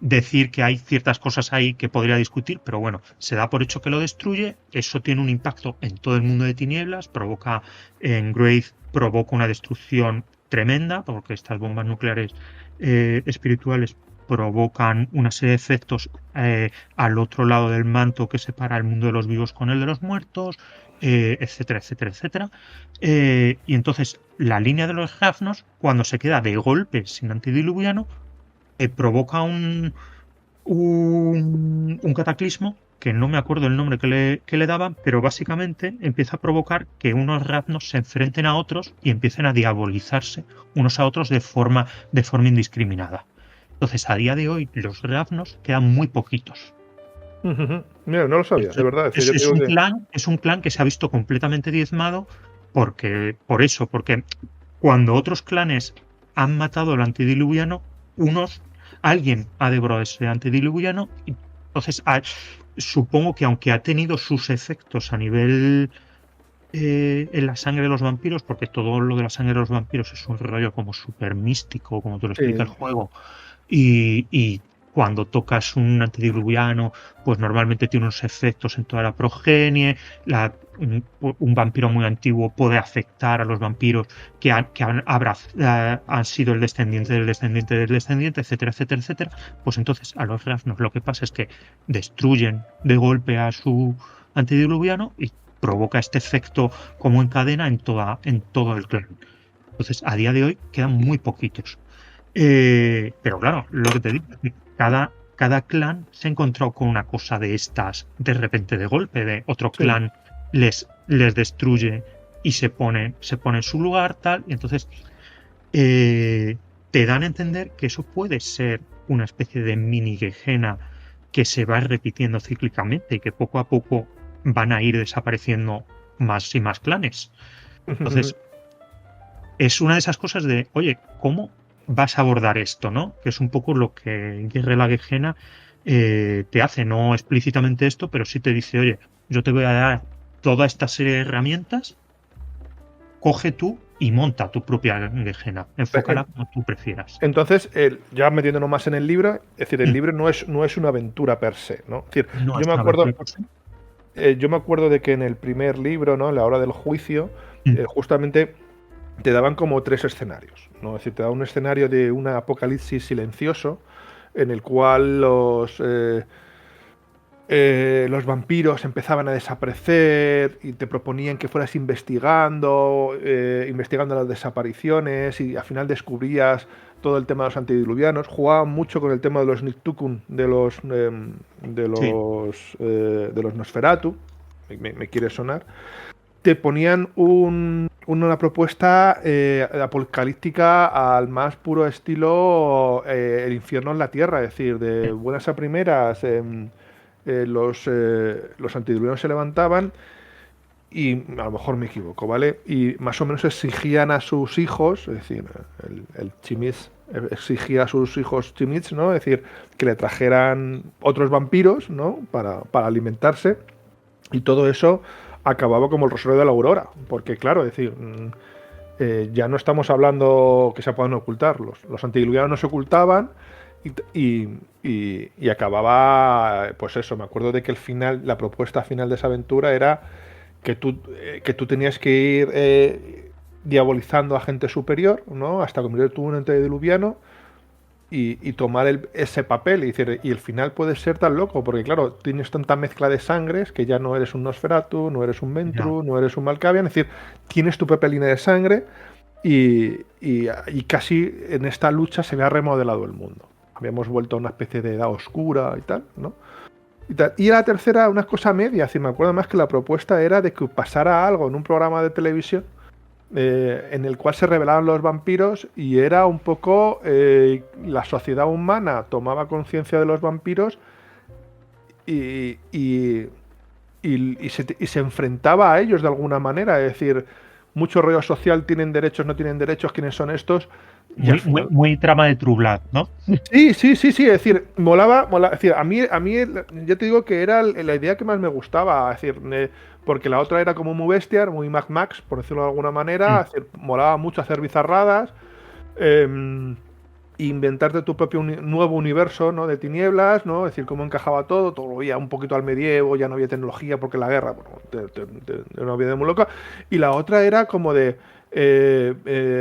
decir que hay ciertas cosas ahí que podría discutir, pero bueno, se da por hecho que lo destruye. Eso tiene un impacto en todo el mundo de tinieblas, en Grave provoca una destrucción tremenda, porque estas bombas nucleares espirituales provocan una serie de efectos al otro lado del manto que separa el mundo de los vivos con el de los muertos, etcétera, etcétera, etcétera. Y entonces la línea de los Ravnos, cuando se queda de golpe sin antediluviano, provoca un cataclismo que no me acuerdo el nombre que le daban, pero básicamente empieza a provocar que unos Ravnos se enfrenten a otros y empiecen a diabolizarse unos a otros de forma indiscriminada. Entonces, a día de hoy, los Ravnos quedan muy poquitos. Mira, no lo sabía, de verdad. Es un clan que se ha visto completamente diezmado porque cuando otros clanes han matado al antediluviano, alguien ha devorado ese antediluviano, y entonces supongo que aunque ha tenido sus efectos a nivel en la sangre de los vampiros, porque todo lo de la sangre de los vampiros es un rollo como súper místico, como te lo explica el juego, y cuando tocas un antediluviano, pues normalmente tiene unos efectos en toda la progenie. Un vampiro muy antiguo puede afectar a los vampiros que han sido el descendiente del descendiente del descendiente, etcétera, etcétera, etcétera. Pues entonces a los Ravnos lo que pasa es que destruyen de golpe a su antediluviano y provoca este efecto como en cadena en todo el clan. Entonces, a día de hoy quedan muy poquitos. Pero claro, lo que te digo, cada clan se ha encontrado con una cosa de estas de repente de golpe, de otro clan les destruye y se pone en su lugar, tal, y entonces te dan a entender que eso puede ser una especie de mini Gehenna que se va repitiendo cíclicamente y que poco a poco van a ir desapareciendo más y más clanes. Entonces, es una de esas cosas de, oye, ¿cómo vas a abordar esto, ¿no? Que es un poco lo que Guerra la Gehenna te hace, no explícitamente esto, pero sí te dice, oye, yo te voy a dar toda esta serie de herramientas, coge tú y monta tu propia Gehenna, enfócala como tú prefieras. Entonces, ya metiéndonos más en el libro, es decir, el libro no es una aventura per se, ¿no? Es decir, No yo me acuerdo de que en el primer libro, ¿no? En la hora del juicio, justamente te daban como 3 escenarios, ¿no? Es decir, te da un escenario de un apocalipsis silencioso en el cual los vampiros empezaban a desaparecer y te proponían que fueras investigando las desapariciones, y al final descubrías todo el tema de los antediluvianos. Jugaban mucho con el tema de los Nictukun, de los Nosferatu, me quiere sonar. Te ponían una propuesta apocalíptica al más puro estilo el infierno en la tierra, es decir, de buenas a primeras los antediluvianos se levantaban y a lo mejor me equivoco, ¿vale? Y más o menos exigían a sus hijos, es decir, el Chimitz exigía a sus hijos Chimitz, ¿no? Es decir, que le trajeran otros vampiros, ¿no? Para alimentarse, y todo eso acababa como el rosario de la aurora, porque claro, es decir, ya no estamos hablando que se puedan ocultar, los antediluvianos no se ocultaban, y acababa, pues eso, me acuerdo de que la propuesta final de esa aventura era que tú tenías que ir diabolizando a gente superior, ¿no? Hasta convertirte tú en un antediluviano y tomar ese papel, y el final puede ser tan loco, porque claro, tienes tanta mezcla de sangres que ya no eres un Nosferatu, no eres un Mentru, no eres un Malkavian, es decir, tienes tu propia línea de sangre y casi en esta lucha se había remodelado el mundo. Habíamos vuelto a una especie de edad oscura y tal, ¿no? Y la tercera, una cosa media, me acuerdo más que la propuesta era de que pasara algo en un programa de televisión en el cual se revelaban los vampiros, y era un poco la sociedad humana tomaba conciencia de los vampiros y se enfrentaba a ellos de alguna manera, es decir, mucho rollo social, tienen derechos, no tienen derechos, quiénes son estos, y al final... muy trama de True Blood, ¿no? Sí, es decir, molaba, es decir, a mí, ya te digo que era la idea que más me gustaba, es decir, porque la otra era como muy bestia, muy Mad Max, por decirlo de alguna manera, es decir, molaba mucho hacer bizarradas, inventarte tu propio nuevo universo, ¿no? De tinieblas, ¿no? Es decir, cómo encajaba todo lo veía un poquito al medievo, ya no había tecnología porque la guerra, bueno, no había de muy loca. Y la otra era como de,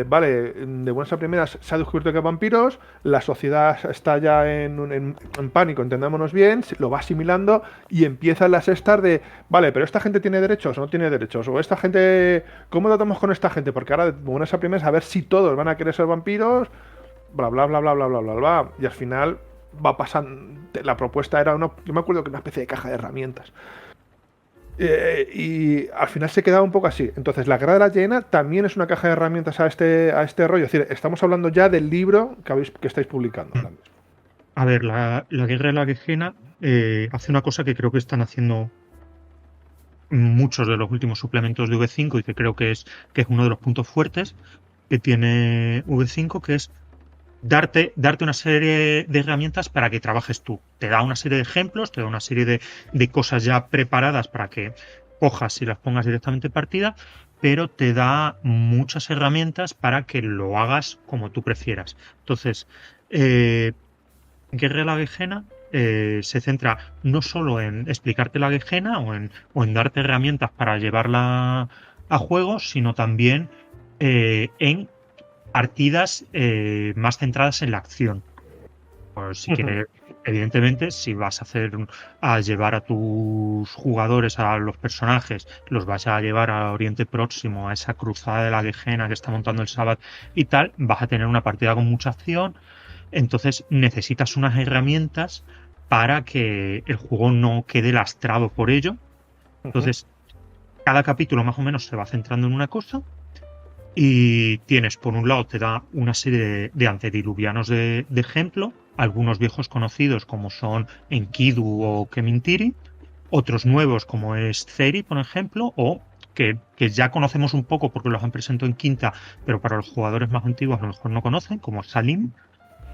vale, de buenas a primeras se ha descubierto que hay vampiros, la sociedad está ya en pánico, entendámonos bien, lo va asimilando y empiezan las estas de, vale, pero esta gente tiene derechos o no tiene derechos, o esta gente, ¿cómo tratamos con esta gente? Porque ahora, de buenas a primeras, a ver si todos van a querer ser vampiros, bla, bla, bla, bla, bla, bla, bla, bla, y al final va pasando, la propuesta era yo me acuerdo que una especie de caja de herramientas. Y al final se quedaba un poco así. Entonces, la Guerra de la Hiena también es una caja de herramientas a este rollo. Es decir, estamos hablando ya del libro que estáis publicando ahora mismo. A ver, la Guerra de la Hiena hace una cosa que creo que están haciendo muchos de los últimos suplementos de V5 y que creo que es uno de los puntos fuertes que tiene V5, que es darte una serie de herramientas para que trabajes tú. Te da una serie de ejemplos, te da una serie de cosas ya preparadas para que cojas y las pongas directamente en partida, pero te da muchas herramientas para que lo hagas como tú prefieras. Entonces, Guerra de la Gehenna se centra no solo en explicarte la Gehenna o en darte herramientas para llevarla a juego, sino también en partidas más centradas en la acción. Pues si quieres, evidentemente, si vas a llevar a tus jugadores, a los personajes, los vas a llevar a Oriente Próximo, a esa cruzada de la Gehenna que está montando el Sabbath y tal, vas a tener una partida con mucha acción. Entonces necesitas unas herramientas para que el juego no quede lastrado por ello. Entonces, cada capítulo más o menos se va centrando en una cosa. Y tienes, por un lado, te da una serie de antediluvianos de ejemplo, algunos viejos conocidos como son Enkidu o Kemintiri, otros nuevos como es Ceri, por ejemplo, o que ya conocemos un poco porque los han presentado en quinta, pero para los jugadores más antiguos a lo mejor no conocen, como Salim.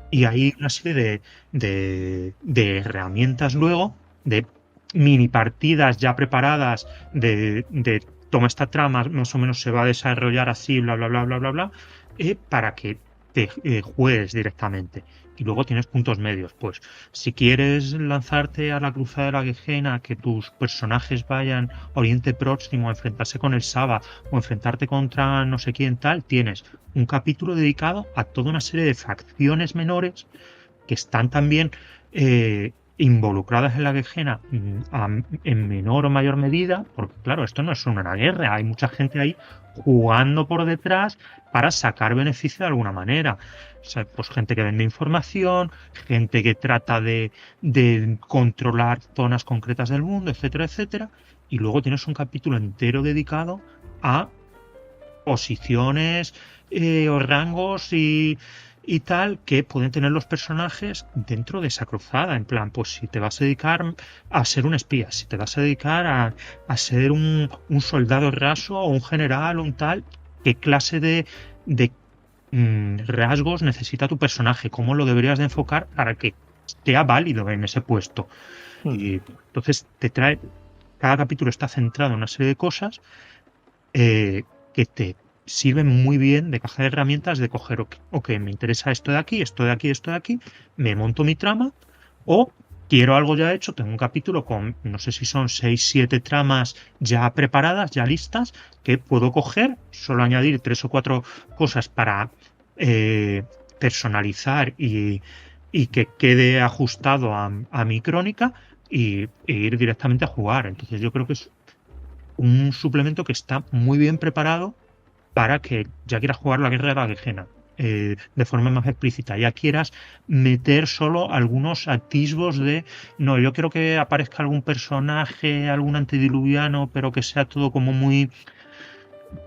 Y hay una serie de herramientas luego, de mini partidas ya preparadas, de toma esta trama, más o menos se va a desarrollar así, bla, bla, bla, bla, bla, bla, para que te juegues directamente. Y luego tienes puntos medios. Pues si quieres lanzarte a la cruzada de la Gehenna, que tus personajes vayan a Oriente Próximo a enfrentarse con el Saba o enfrentarte contra no sé quién tal, tienes un capítulo dedicado a toda una serie de facciones menores que están también involucradas en la Gehenna en menor o mayor medida, porque claro, esto no es una guerra, hay mucha gente ahí jugando por detrás para sacar beneficio de alguna manera. O sea, pues gente que vende información, gente que trata de controlar zonas concretas del mundo, etcétera, etcétera. Y luego tienes un capítulo entero dedicado a posiciones o rangos y tal que pueden tener los personajes dentro de esa cruzada. En plan, pues si te vas a dedicar a ser un espía, si te vas a dedicar a ser un soldado raso o un general o un tal, qué clase de rasgos necesita tu personaje, cómo lo deberías de enfocar para que sea válido en ese puesto. Y entonces cada capítulo está centrado en una serie de cosas que te sirven muy bien de caja de herramientas de coger, ok, me interesa esto de aquí, esto de aquí, esto de aquí, me monto mi trama, o quiero algo ya hecho, tengo un capítulo con, no sé si son 6, 7 tramas ya preparadas, ya listas, que puedo coger, solo añadir 3 o 4 cosas para personalizar y que quede ajustado a mi crónica e ir directamente a jugar. Entonces yo creo que es un suplemento que está muy bien preparado para que ya quieras jugar la Guerra de la Gehenna de forma más explícita, ya quieras meter solo algunos atisbos de no, yo quiero que aparezca algún personaje, algún antediluviano, pero que sea todo como muy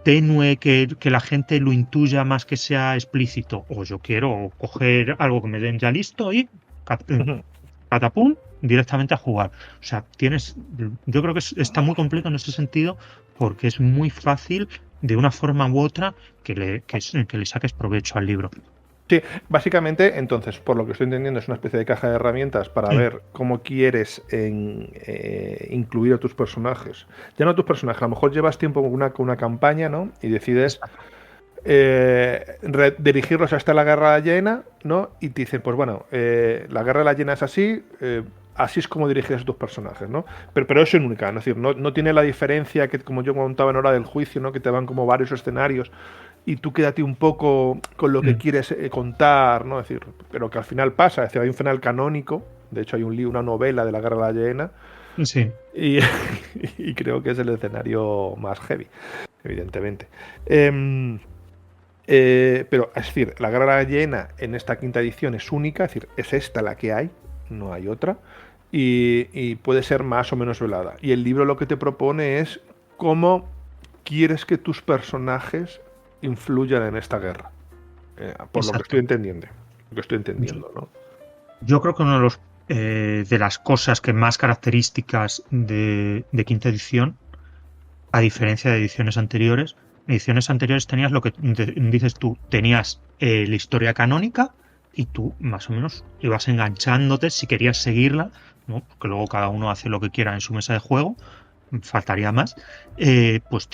tenue, que la gente lo intuya más que sea explícito, o yo quiero coger algo que me den ya listo y catapum, directamente a jugar. O sea, yo creo que está muy completo en ese sentido porque es muy fácil de una forma u otra que le saques provecho al libro. Sí, básicamente, entonces, por lo que estoy entendiendo, es una especie de caja de herramientas para ver cómo quieres incluir a tus personajes. Ya no a tus personajes, a lo mejor llevas tiempo con una campaña, ¿no? Y decides dirigirlos hasta la Guerra de la Hiena, ¿no? Y te dicen, pues bueno, la Guerra de la Hiena es así, así es como diriges a tus personajes, ¿no? Pero eso es única, es decir, no tiene la diferencia que, como yo contaba en Hora del Juicio, ¿no? Que te van como varios escenarios y tú quédate un poco con lo que quieres contar, ¿no? Es decir, pero que al final pasa, es decir, hay un final canónico, de hecho hay una novela de la Guerra de la Hiena, sí. y creo que es el escenario más heavy, evidentemente. Pero, es decir, la Guerra de la Hiena en esta quinta edición es única, es decir, es esta la que hay, no hay otra, y puede ser más o menos velada. Y el libro lo que te propone es cómo quieres que tus personajes influyan en esta guerra, por lo que estoy entendiendo, ¿no? Yo creo que uno de las cosas que más características de quinta edición, a diferencia de ediciones anteriores tenías lo que dices tú, tenías la historia canónica y tú más o menos ibas enganchándote si querías seguirla, ¿no? Porque luego cada uno hace lo que quiera en su mesa de juego, faltaría más, pues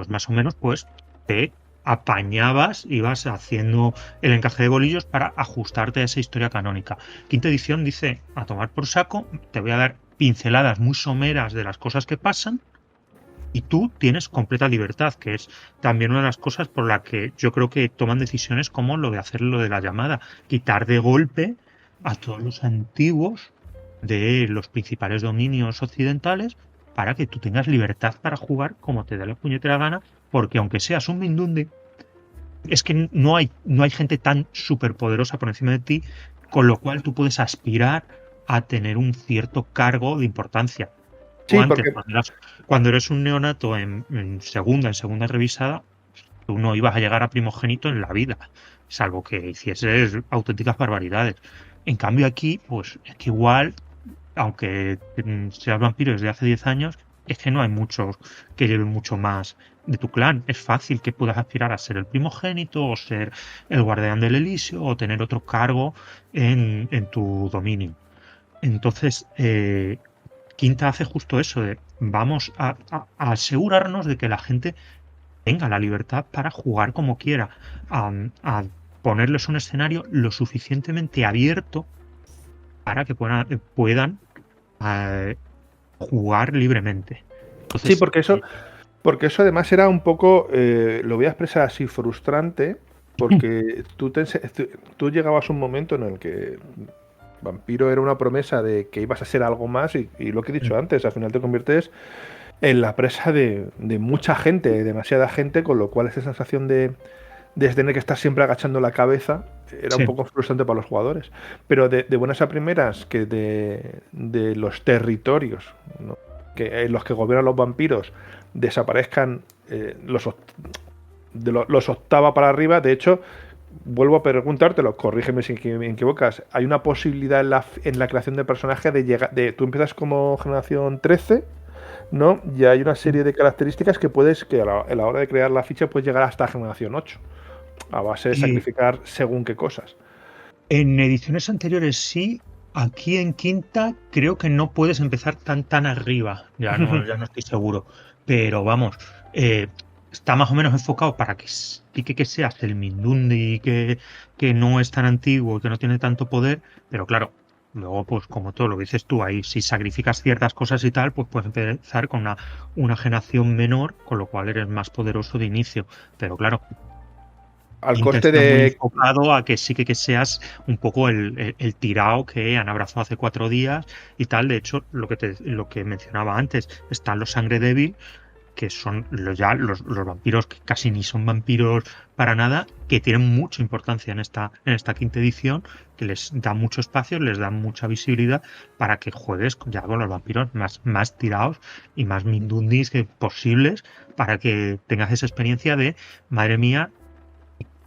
más o menos pues te apañabas, ibas haciendo el encaje de bolillos para ajustarte a esa historia canónica. Quinta edición dice, a tomar por saco, te voy a dar pinceladas muy someras de las cosas que pasan y tú tienes completa libertad, que es también una de las cosas por la que yo creo que toman decisiones como lo de hacer lo de la llamada, quitar de golpe a todos los antiguos de los principales dominios occidentales para que tú tengas libertad para jugar como te dé la puñetera gana, porque aunque seas un Mindundi, es que no hay gente tan superpoderosa por encima de ti, con lo cual tú puedes aspirar a tener un cierto cargo de importancia. Sí, Antes, porque cuando eres un neonato en segunda revisada, tú no ibas a llegar a primogénito en la vida, salvo que hicieses auténticas barbaridades. En cambio aquí, pues es que igual, aunque seas vampiro desde hace 10 años, es que no hay muchos que lleven mucho más de tu clan. Es fácil que puedas aspirar a ser el primogénito o ser el guardián del Elíseo o tener otro cargo en tu dominio. Entonces, Quinta hace justo eso, de vamos a asegurarnos de que la gente tenga la libertad para jugar como quiera, a ponerles un escenario lo suficientemente abierto para que puedan jugar libremente. Entonces, sí, porque eso además era un poco, lo voy a expresar así, frustrante, porque tú llegabas a un momento en el que Vampiro era una promesa de que ibas a ser algo más y lo que he dicho antes, al final te conviertes en la presa de mucha gente, demasiada gente, con lo cual esa sensación de tener que estar siempre agachando la cabeza era un poco frustrante para los jugadores. Pero de buenas a primeras, que de los territorios, ¿no? Que en los que gobiernan los vampiros desaparezcan los octava para arriba. De hecho, vuelvo a preguntártelo, corrígeme si me equivocas, hay una posibilidad en la creación de personaje de llegar, tú empiezas como generación 13, ¿no? Y hay una serie de características que a la hora de crear la ficha puedes llegar hasta generación 8, a base de sacrificar según qué cosas. En ediciones anteriores sí, aquí en quinta creo que no puedes empezar tan arriba, ya no estoy seguro, pero vamos, está más o menos enfocado para que seas el Mindundi que no es tan antiguo y que no tiene tanto poder, pero claro, luego pues como todo lo que dices tú ahí, si sacrificas ciertas cosas y tal, pues puedes empezar con una generación menor, con lo cual eres más poderoso de inicio, pero claro, al coste de muy enfocado a que sí que seas un poco el tirao que han abrazado hace 4 días y tal. De hecho, lo que mencionaba antes, están los sangre débil, que son los vampiros que casi ni son vampiros para nada, que tienen mucha importancia en esta quinta edición, que les da mucho espacio, les da mucha visibilidad para que juegues ya con los vampiros más tirados y más mindundis posibles, para que tengas esa experiencia de, madre mía,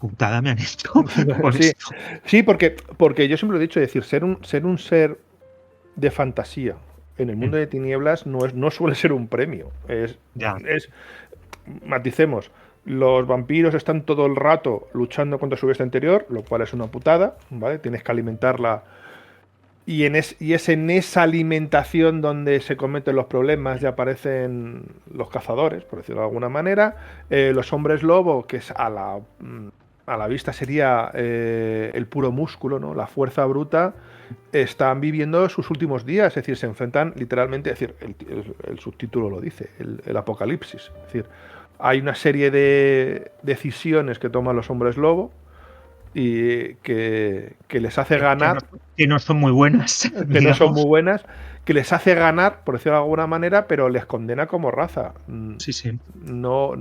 putada me han hecho. Sí, porque yo siempre lo he dicho, es decir, ser un ser de fantasía en el mundo de tinieblas no suele ser un premio. Maticemos, los vampiros están todo el rato luchando contra su bestia interior, lo cual es una putada, ¿vale? Tienes que alimentarla. Y es en esa alimentación donde se cometen los problemas y aparecen los cazadores, por decirlo de alguna manera. Los hombres lobo, que es a la vista sería el puro músculo, ¿no? La fuerza bruta, están viviendo sus últimos días, es decir, se enfrentan literalmente, es decir, el subtítulo lo dice, el apocalipsis. Es decir, hay una serie de decisiones que toman los hombres lobo y que les hace ganar. Que no son muy buenas. Que no son muy buenas, que les hace ganar, por decirlo de alguna manera, pero les condena como raza. Sí. No.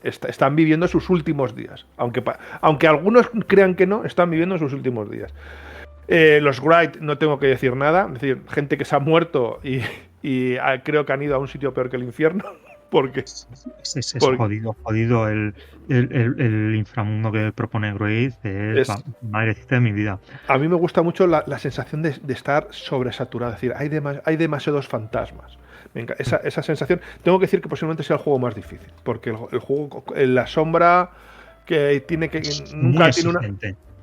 Están viviendo sus últimos días. Aunque algunos crean que no, están viviendo sus últimos días. Los Wright, no tengo que decir nada. Es decir, gente que se ha muerto y creo que han ido a un sitio peor que el infierno. Porque es jodido el inframundo que propone Wraith. Madrecita de mi vida. A mí me gusta mucho la sensación de estar sobresaturado. Es decir, hay demasiados fantasmas. Venga, esa sensación. Tengo que decir que posiblemente sea el juego más difícil. Porque el juego, la sombra que tiene que.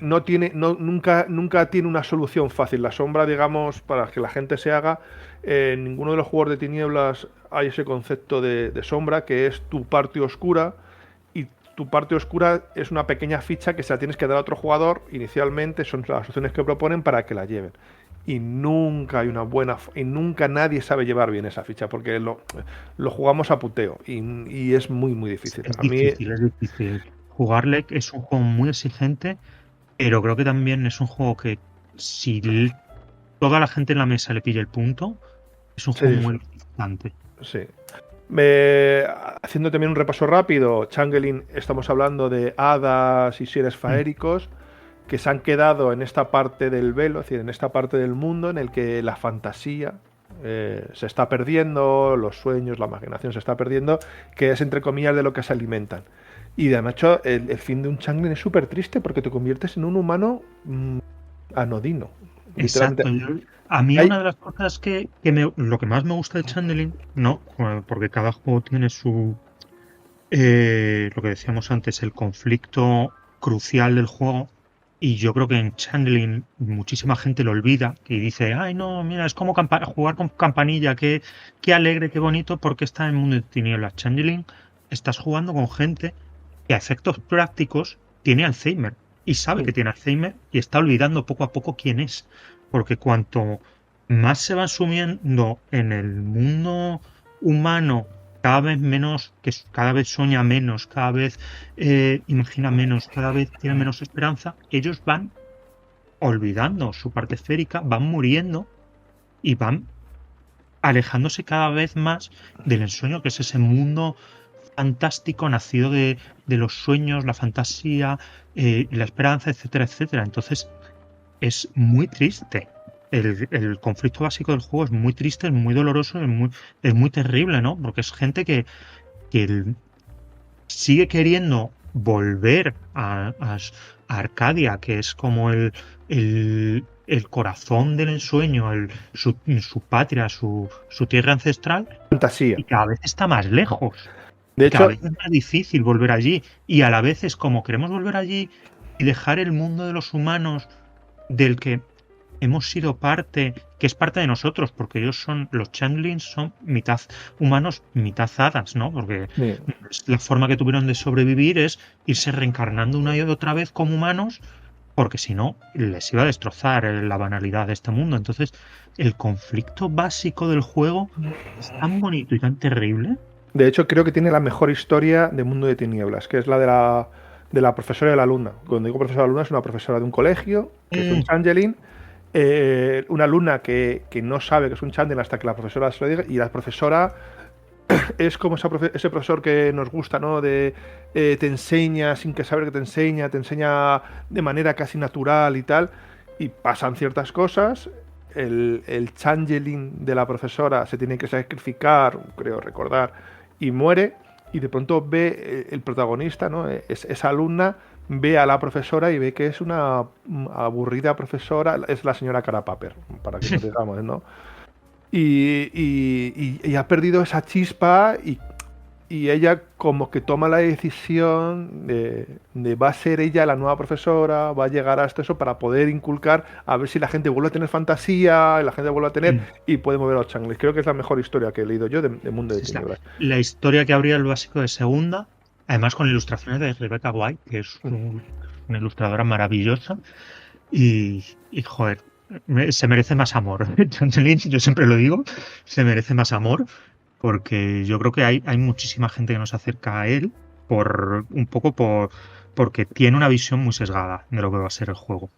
Nunca tiene una solución fácil. La sombra, digamos, para que la gente se haga, en ninguno de los juegos de tinieblas hay ese concepto de sombra, que es tu parte oscura, y tu parte oscura es una pequeña ficha que se la tienes que dar a otro jugador inicialmente, son las opciones que proponen para que la lleven. Y nunca hay una buena, y nunca nadie sabe llevar bien esa ficha, porque lo jugamos a puteo, y es muy, muy difícil. Es difícil. Jugarle es un juego muy exigente, pero creo que también es un juego que si toda la gente en la mesa le pilla el punto, es un juego muy importante. Sí. Haciendo también un repaso rápido, Changeling, estamos hablando de hadas y seres faéricos que se han quedado en esta parte del velo, es decir, en esta parte del mundo en el que la fantasía se está perdiendo, los sueños, la imaginación se está perdiendo, que es entre comillas de lo que se alimentan. Y de hecho, el fin de un Changeling es súper triste porque te conviertes en un humano anodino. Exacto. A mí una de las cosas lo que más me gusta de Changeling, no, porque cada juego tiene su lo que decíamos antes, el conflicto crucial del juego, y yo creo que en Changeling muchísima gente lo olvida y dice, ay no, mira, es como jugar con Campanilla, qué alegre, qué bonito, porque está en el mundo de tinieblas. Changeling, estás jugando con gente que a efectos prácticos tiene Alzheimer y sabe que tiene Alzheimer y está olvidando poco a poco quién es, porque cuanto más se va sumiendo en el mundo humano, cada vez menos, que cada vez sueña menos, cada vez imagina menos, cada vez tiene menos esperanza, ellos van olvidando su parte esférica, van muriendo y van alejándose cada vez más del ensueño, que es ese mundo fantástico nacido de los sueños, la fantasía, la esperanza, etcétera, etcétera. Entonces es muy triste. El conflicto básico del juego es muy triste, es muy doloroso, es muy terrible, ¿no? Porque es gente que sigue queriendo volver a Arcadia, que es como el corazón del ensueño, su patria, su tierra ancestral, fantasía. Y cada vez está más lejos. De hecho, cada vez es más difícil volver allí, y a la vez es como queremos volver allí y dejar el mundo de los humanos del que hemos sido parte, que es parte de nosotros, porque los Changelings son mitad humanos, mitad hadas, ¿no? Porque la forma que tuvieron de sobrevivir es irse reencarnando una y otra vez como humanos, porque si no les iba a destrozar la banalidad de este mundo. Entonces el conflicto básico del juego es tan bonito y tan terrible. De hecho, creo que tiene la mejor historia de Mundo de Tinieblas, que es la de la profesora y la alumna. Cuando digo profesora y alumna, es una profesora de un colegio, que es un Changeling, una alumna que no sabe que es un Changeling hasta que la profesora se lo diga, y la profesora es como ese profesor que nos gusta, ¿no? Te enseña sin que saber que te enseña de manera casi natural y tal, y pasan ciertas cosas. El Changeling de la profesora se tiene que sacrificar, creo recordar, y muere, y de pronto ve el protagonista, ¿no? Esa alumna ve a la profesora y ve que es una aburrida profesora, es la señora Carapaper, para que nos digamos, ¿no? Y ha perdido esa chispa y ella como que toma la decisión de va a ser ella la nueva profesora, va a llegar hasta eso para poder inculcar, a ver si la gente vuelve a tener fantasía, la gente vuelve a tener y puede mover a los changles. Creo que es la mejor historia que he leído yo de Mundo de Tinieblas. La historia que habría el básico de segunda, además con ilustraciones de Rebecca White, que es una ilustradora maravillosa, y joder, se merece más amor. Changeling, yo siempre lo digo, se merece más amor, porque yo creo que hay muchísima gente que nos acerca a él porque tiene una visión muy sesgada de lo que va a ser el juego.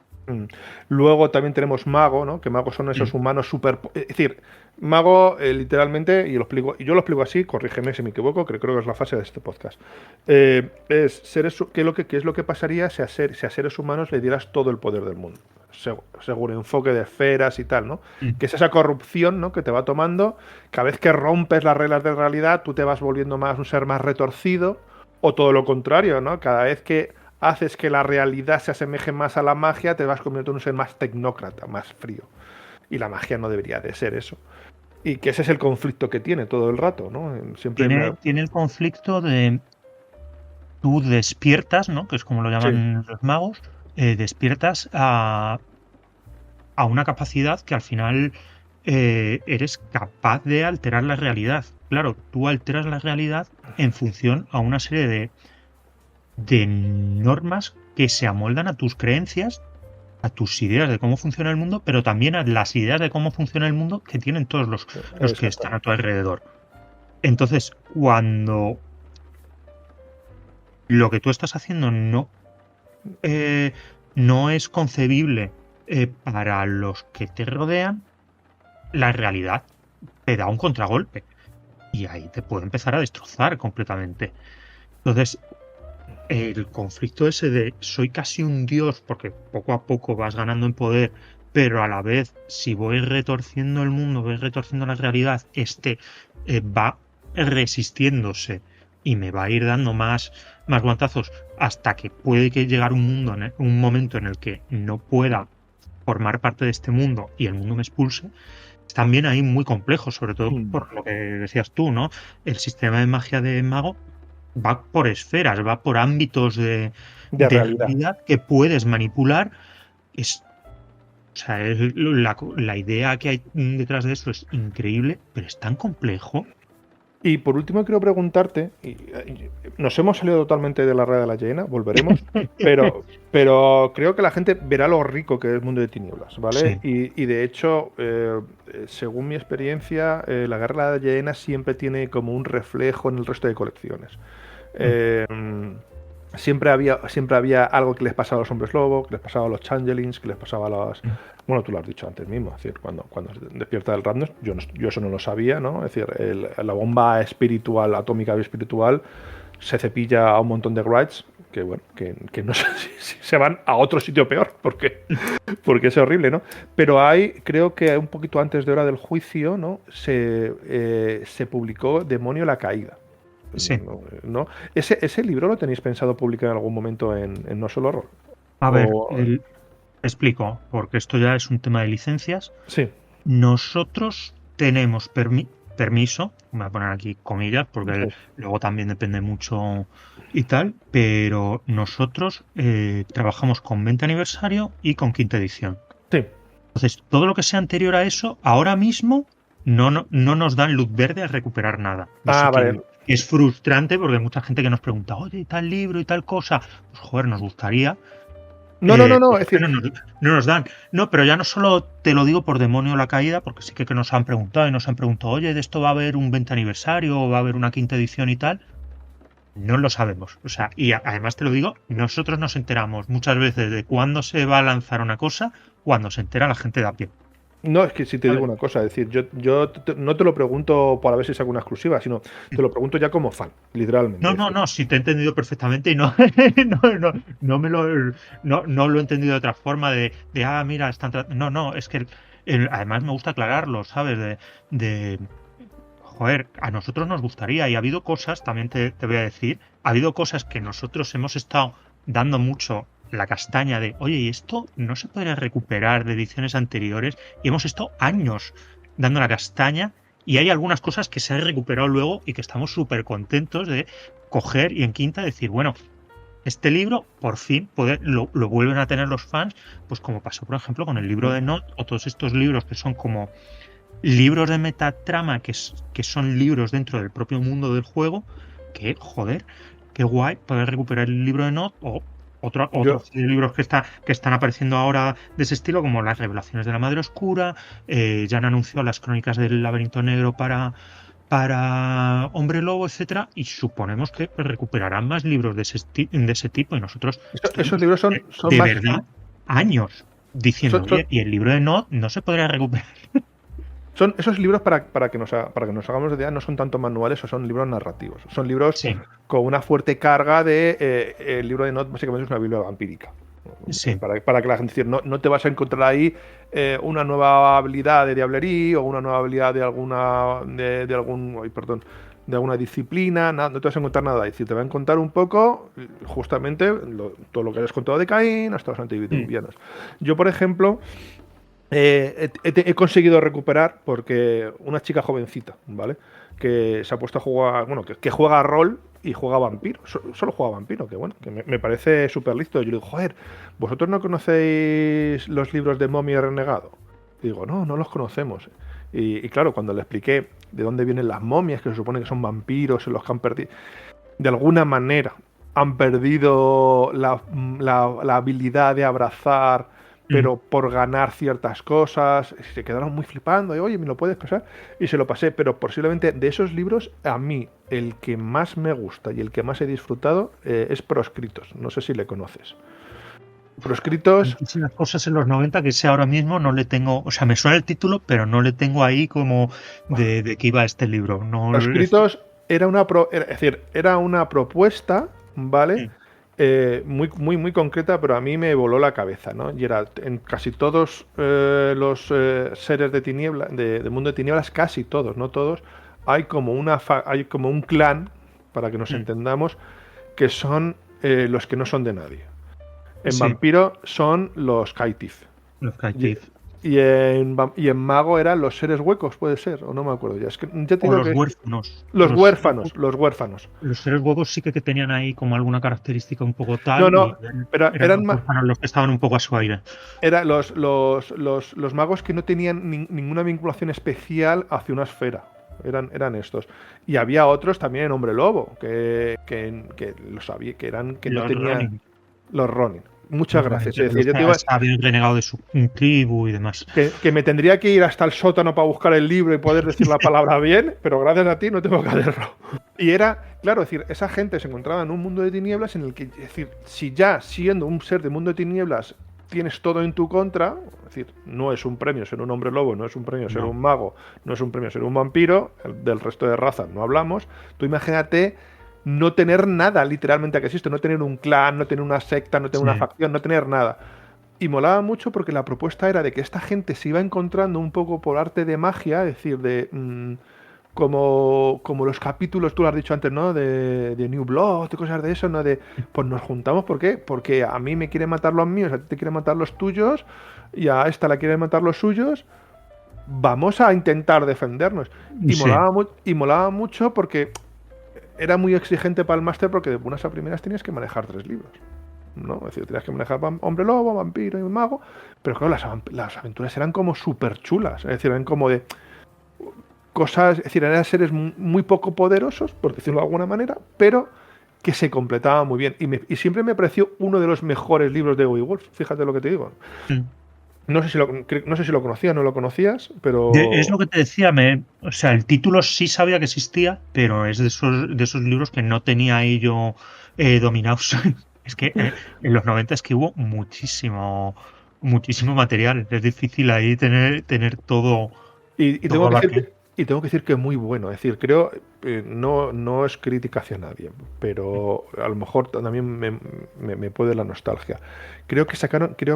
Luego también tenemos Mago, ¿no? Que Mago son esos humanos súper... Es decir, Mago, literalmente, y yo lo explico así, corrígeme si me equivoco, creo que es la fase de este podcast. Es seres, ¿qué es lo que pasaría si a seres humanos le dieras todo el poder del mundo? Según enfoque de esferas y tal, ¿no? Que es esa corrupción, ¿no? Que te va tomando, cada vez que rompes las reglas de realidad, tú te vas volviendo más un ser más retorcido, o todo lo contrario, ¿no? Cada vez que haces que la realidad se asemeje más a la magia, te vas convirtiendo en un ser más tecnócrata, más frío. Y la magia no debería de ser eso. Y que ese es el conflicto que tiene todo el rato, ¿no? Tiene el conflicto de tú despiertas, ¿no? Que es como lo llaman los magos, despiertas a una capacidad que al final eres capaz de alterar la realidad. Claro, tú alteras la realidad en función a una serie de normas que se amoldan a tus creencias, a tus ideas de cómo funciona el mundo, pero también a las ideas de cómo funciona el mundo que tienen todos los que están a tu alrededor. Entonces, cuando lo que tú estás haciendo no es concebible para los que te rodean, la realidad te da un contragolpe y ahí te puede empezar a destrozar completamente. Entonces, el conflicto ese de soy casi un dios porque poco a poco vas ganando en poder, pero a la vez si voy retorciendo el mundo, voy retorciendo la realidad, va resistiéndose y me va a ir dando más guantazos hasta que puede que llegar un momento en el que no pueda formar parte de este mundo y el mundo me expulse. También ahí muy complejo, sobre todo por lo que decías tú, ¿no? El sistema de magia de mago va por esferas, va por ámbitos de realidad que puedes manipular. La idea que hay detrás de eso es increíble, pero es tan complejo. Y por último quiero preguntarte, nos hemos salido totalmente de la red de la llena, volveremos, pero creo que la gente verá lo rico que es Mundo de Tinieblas, ¿vale? Sí. Y de hecho, según mi experiencia, la Guerra de la Llena siempre tiene como un reflejo en el resto de colecciones. Siempre había algo que les pasaba a los hombres lobo, que les pasaba a los changelings, que les pasaba a los... Bueno, tú lo has dicho antes mismo, es decir, cuando despierta el Ratnos, yo eso no lo sabía, ¿no? Es decir, la bomba espiritual, atómica espiritual, se cepilla a un montón de Grites que, bueno, que no sé si se van a otro sitio peor, porque es horrible, ¿no? Pero creo que un poquito antes de Hora del Juicio, ¿no? Se publicó Demonio la Caída. Sí. ¿No? ¿Ese libro lo tenéis pensado publicar en algún momento en No Solo Rol? A ver, explico, porque esto ya es un tema de licencias. Sí. Nosotros tenemos permiso, voy a poner aquí comillas, porque luego también depende mucho y tal, pero nosotros trabajamos con 20 aniversario y con quinta edición. Sí. Entonces, todo lo que sea anterior a eso, ahora mismo no nos dan luz verde a recuperar nada. Vale. Es frustrante porque hay mucha gente que nos pregunta, oye, tal libro y tal cosa. Pues joder, nos gustaría. No, es decir... no nos dan. No, pero ya no solo te lo digo por Demonio la Caída, porque sí que nos han preguntado y nos han preguntado, oye, ¿de esto va a haber un 20 aniversario o va a haber una quinta edición y tal? No lo sabemos. O sea, y además te lo digo, nosotros nos enteramos muchas veces de cuándo se va a lanzar una cosa, cuando se entera la gente de a pie. No, es que si te digo una cosa, es decir, yo no te lo pregunto para ver si es alguna exclusiva, sino te lo pregunto ya como fan, literalmente. No, sí te he entendido perfectamente y no lo he entendido de otra forma de mira, están no, es que además me gusta aclararlo, ¿sabes? Joder, a nosotros nos gustaría y ha habido cosas, también te voy a decir, ha habido cosas que nosotros hemos estado dando mucho la castaña de, oye, ¿y esto no se podría recuperar de ediciones anteriores? Y hemos estado años dando la castaña y hay algunas cosas que se han recuperado luego y que estamos súper contentos de coger y en quinta decir, bueno, este libro, por fin, lo vuelven a tener los fans, pues como pasó, por ejemplo, con el libro de Not o todos estos libros que son como libros de metatrama que son libros dentro del propio mundo del juego, que, joder, qué guay poder recuperar el libro de Not o otros libros que están apareciendo ahora de ese estilo, como Las Revelaciones de la Madre Oscura, ya han anunciado las Crónicas del Laberinto Negro para Hombre Lobo, etcétera, y suponemos que recuperarán más libros de ese tipo y nosotros Esos libros son de más, verdad años diciendo, son, oye, y el libro de Not no se podría recuperar. Son esos libros para que nos hagamos de idea, no son tanto manuales o son libros narrativos. Son libros Sí. con una fuerte carga de el libro de Not básicamente es una Biblia vampírica. Sí. Para que la gente decir, no te vas a encontrar ahí una nueva habilidad de diablería o una nueva habilidad de alguna disciplina, no te vas a encontrar nada. Es decir, te va a encontrar un poco justamente todo lo que has contado de Caín hasta los antediluvianos. Yo, por ejemplo, he conseguido recuperar porque una chica jovencita, ¿vale? Que se ha puesto a jugar, bueno, que juega a rol y juega vampiro, solo juega vampiro, que bueno, que me parece súper listo. Yo le digo, joder, ¿vosotros no conocéis los libros de Momia y Renegado? Y digo, no los conocemos. Y claro, cuando le expliqué de dónde vienen las momias, que se supone que son vampiros, en los que han perdido, de alguna manera han perdido la habilidad de abrazar, pero por ganar ciertas cosas, se quedaron muy flipando, y oye, ¿me lo puedes pasar? Y se lo pasé, pero posiblemente de esos libros, a mí, el que más me gusta y el que más he disfrutado es Proscritos, no sé si le conoces. Proscritos... Muchísimas cosas en los 90 que sé ahora mismo no le tengo, o sea, me suena el título, pero no le tengo ahí como de qué iba este libro. No, Proscritos era una propuesta, ¿vale? Muy concreta, pero a mí me voló la cabeza, ¿no? Y era en casi todos los seres de tiniebla, de mundo de tinieblas, casi todos, no todos, hay como un clan, para que nos entendamos, que son los que no son de nadie. En vampiro son los Kaitif. Los Kaitif. Y en mago eran los seres huecos, puede ser, o no me acuerdo ya. Es que ya te digo los huérfanos. Los huérfanos. Los seres huevos sí que tenían ahí como alguna característica un poco tal. No, pero eran los que estaban un poco a su aire. Eran los magos que no tenían ninguna vinculación especial hacia una esfera. Eran estos. Y había otros también en Hombre Lobo, que lo sabía, que no tenían. Ronin. Los Ronin. Muchas gracias. Es decir, había renegado de su tribu y demás. Que me tendría que ir hasta el sótano para buscar el libro y poder decir la palabra bien, pero gracias a ti no tengo que hacerlo. Y era, claro, es decir, esa gente se encontraba en un mundo de tinieblas en el que, es decir, si ya siendo un ser de mundo de tinieblas tienes todo en tu contra, es decir, no es un premio ser un hombre lobo, no es un premio ser un mago, no es un premio ser un vampiro, del resto de razas no hablamos, tú imagínate no tener nada literalmente que existe, no tener un clan, no tener una secta, no tener una facción, no tener nada. Y molaba mucho porque la propuesta era de que esta gente se iba encontrando un poco por arte de magia, es decir, de como los capítulos, tú lo has dicho antes, ¿no? De New Blood, de cosas de eso, ¿no? De, pues nos juntamos, ¿por qué? Porque a mí me quieren matar los míos, a ti te quieren matar los tuyos, y a esta la quieren matar los suyos. Vamos a intentar defendernos. Y molaba mucho porque era muy exigente para el máster porque de buenas a primeras tenías que manejar 3 libros, ¿no? Es decir, tenías que manejar hombre lobo, vampiro y mago, pero claro, las aventuras eran como súper chulas, es decir, eran como de cosas, es decir, eran seres muy poco poderosos, por decirlo de alguna manera, pero que se completaban muy bien. Y siempre me pareció uno de los mejores libros de Beowulf, fíjate lo que te digo. No sé si lo conocías, no lo conocías, pero... Es lo que te decía, o sea, el título sí sabía que existía, pero es de esos libros que no tenía ahí yo dominados. Es que en los 90 es que hubo muchísimo material. Es difícil ahí tener todo. Y tengo que decir que es muy bueno. Es decir, creo, no es crítica hacia nadie, pero a lo mejor también me puede la nostalgia. Creo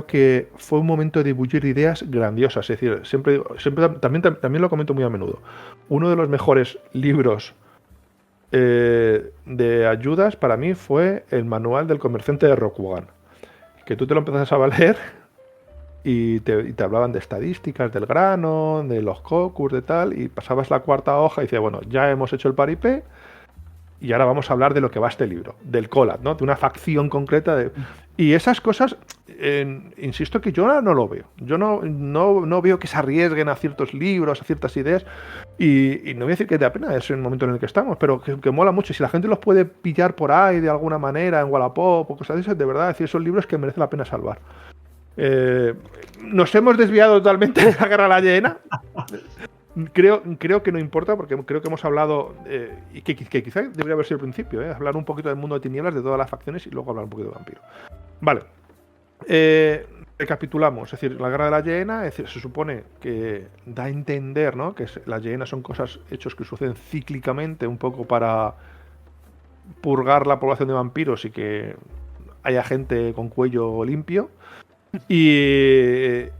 que fue un momento de bullir ideas grandiosas. Es decir, siempre también lo comento muy a menudo. Uno de los mejores libros de ayudas para mí fue el manual del comerciante de Rokugan. Que tú te lo empezas a valer y te hablaban de estadísticas del grano, de los cocos, de tal, y pasabas la cuarta hoja y decías, bueno, ya hemos hecho el paripé y ahora vamos a hablar de lo que va este libro, del Collab, ¿no? De una facción concreta. Y esas cosas, insisto que yo no lo veo. Yo no veo que se arriesguen a ciertos libros, a ciertas ideas. Y no voy a decir que da pena, es el momento en el que estamos, pero que mola mucho. Si la gente los puede pillar por ahí de alguna manera, en Wallapop o cosas de esas, de verdad, es decir, son libros que merece la pena salvar. Nos hemos desviado totalmente de la guerra de la hiena. Creo que no importa, porque creo que hemos hablado, y que quizá debería haber sido el principio, hablar un poquito del mundo de tinieblas, de todas las facciones, y luego hablar un poquito de vampiro. Vale. Recapitulamos, es decir, la guerra de la hiena, es decir, se supone que da a entender, ¿no?, que las hienas son hechos que suceden cíclicamente, un poco para purgar la población de vampiros y que haya gente con cuello limpio. Y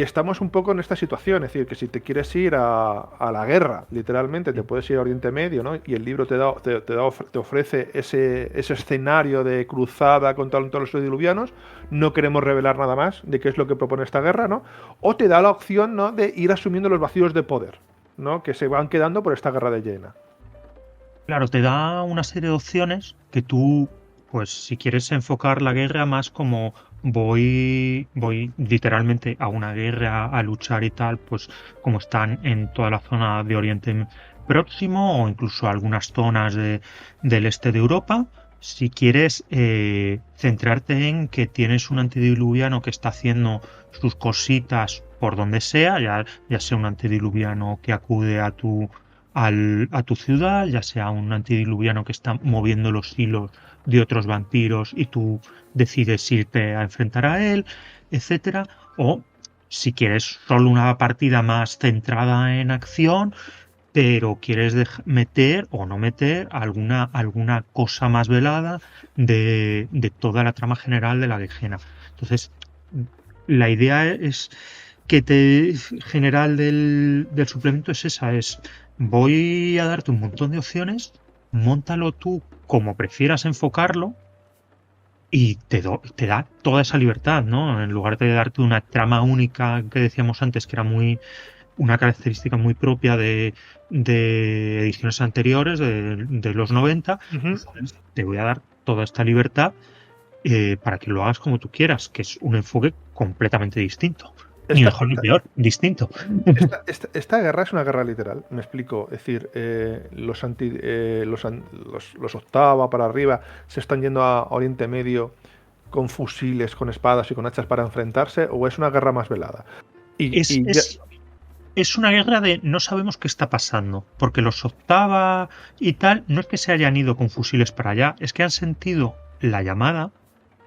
estamos un poco en esta situación, es decir, que si te quieres ir a la guerra, literalmente, te puedes ir a Oriente Medio, ¿no? Y el libro te ofrece ese escenario de cruzada contra todos los diluvianos. No queremos revelar nada más de qué es lo que propone esta guerra, ¿no? O te da la opción, ¿no?, de ir asumiendo los vacíos de poder, ¿no?, que se van quedando por esta guerra de hiena. Claro, te da una serie de opciones que tú, pues si quieres enfocar la guerra más como voy literalmente a una guerra, a luchar y tal, pues como están en toda la zona de Oriente Próximo o incluso algunas zonas del este de Europa. Si quieres centrarte en que tienes un antediluviano que está haciendo sus cositas por donde sea, ya sea un antediluviano que acude a tu ciudad, ya sea un antediluviano que está moviendo los hilos de otros vampiros y tú decides irte a enfrentar a él, etcétera, o si quieres solo una partida más centrada en acción, pero quieres meter o no meter alguna cosa más velada de toda la trama general de la Gehenna. Entonces, la idea es general del suplemento es esa, voy a darte un montón de opciones, móntalo tú como prefieras enfocarlo y te da toda esa libertad, ¿no? En lugar de darte una trama única que decíamos antes, que era una característica muy propia de ediciones anteriores, de los 90, pues, te voy a dar toda esta libertad para que lo hagas como tú quieras, que es un enfoque completamente distinto. Ni mejor ni peor, distinto. Esta guerra es una guerra literal, me explico. Es decir, los octava para arriba se están yendo a Oriente Medio con fusiles, con espadas y con hachas para enfrentarse, o es una guerra más velada. Es una guerra de no sabemos qué está pasando, porque los octava y tal, no es que se hayan ido con fusiles para allá, es que han sentido la llamada,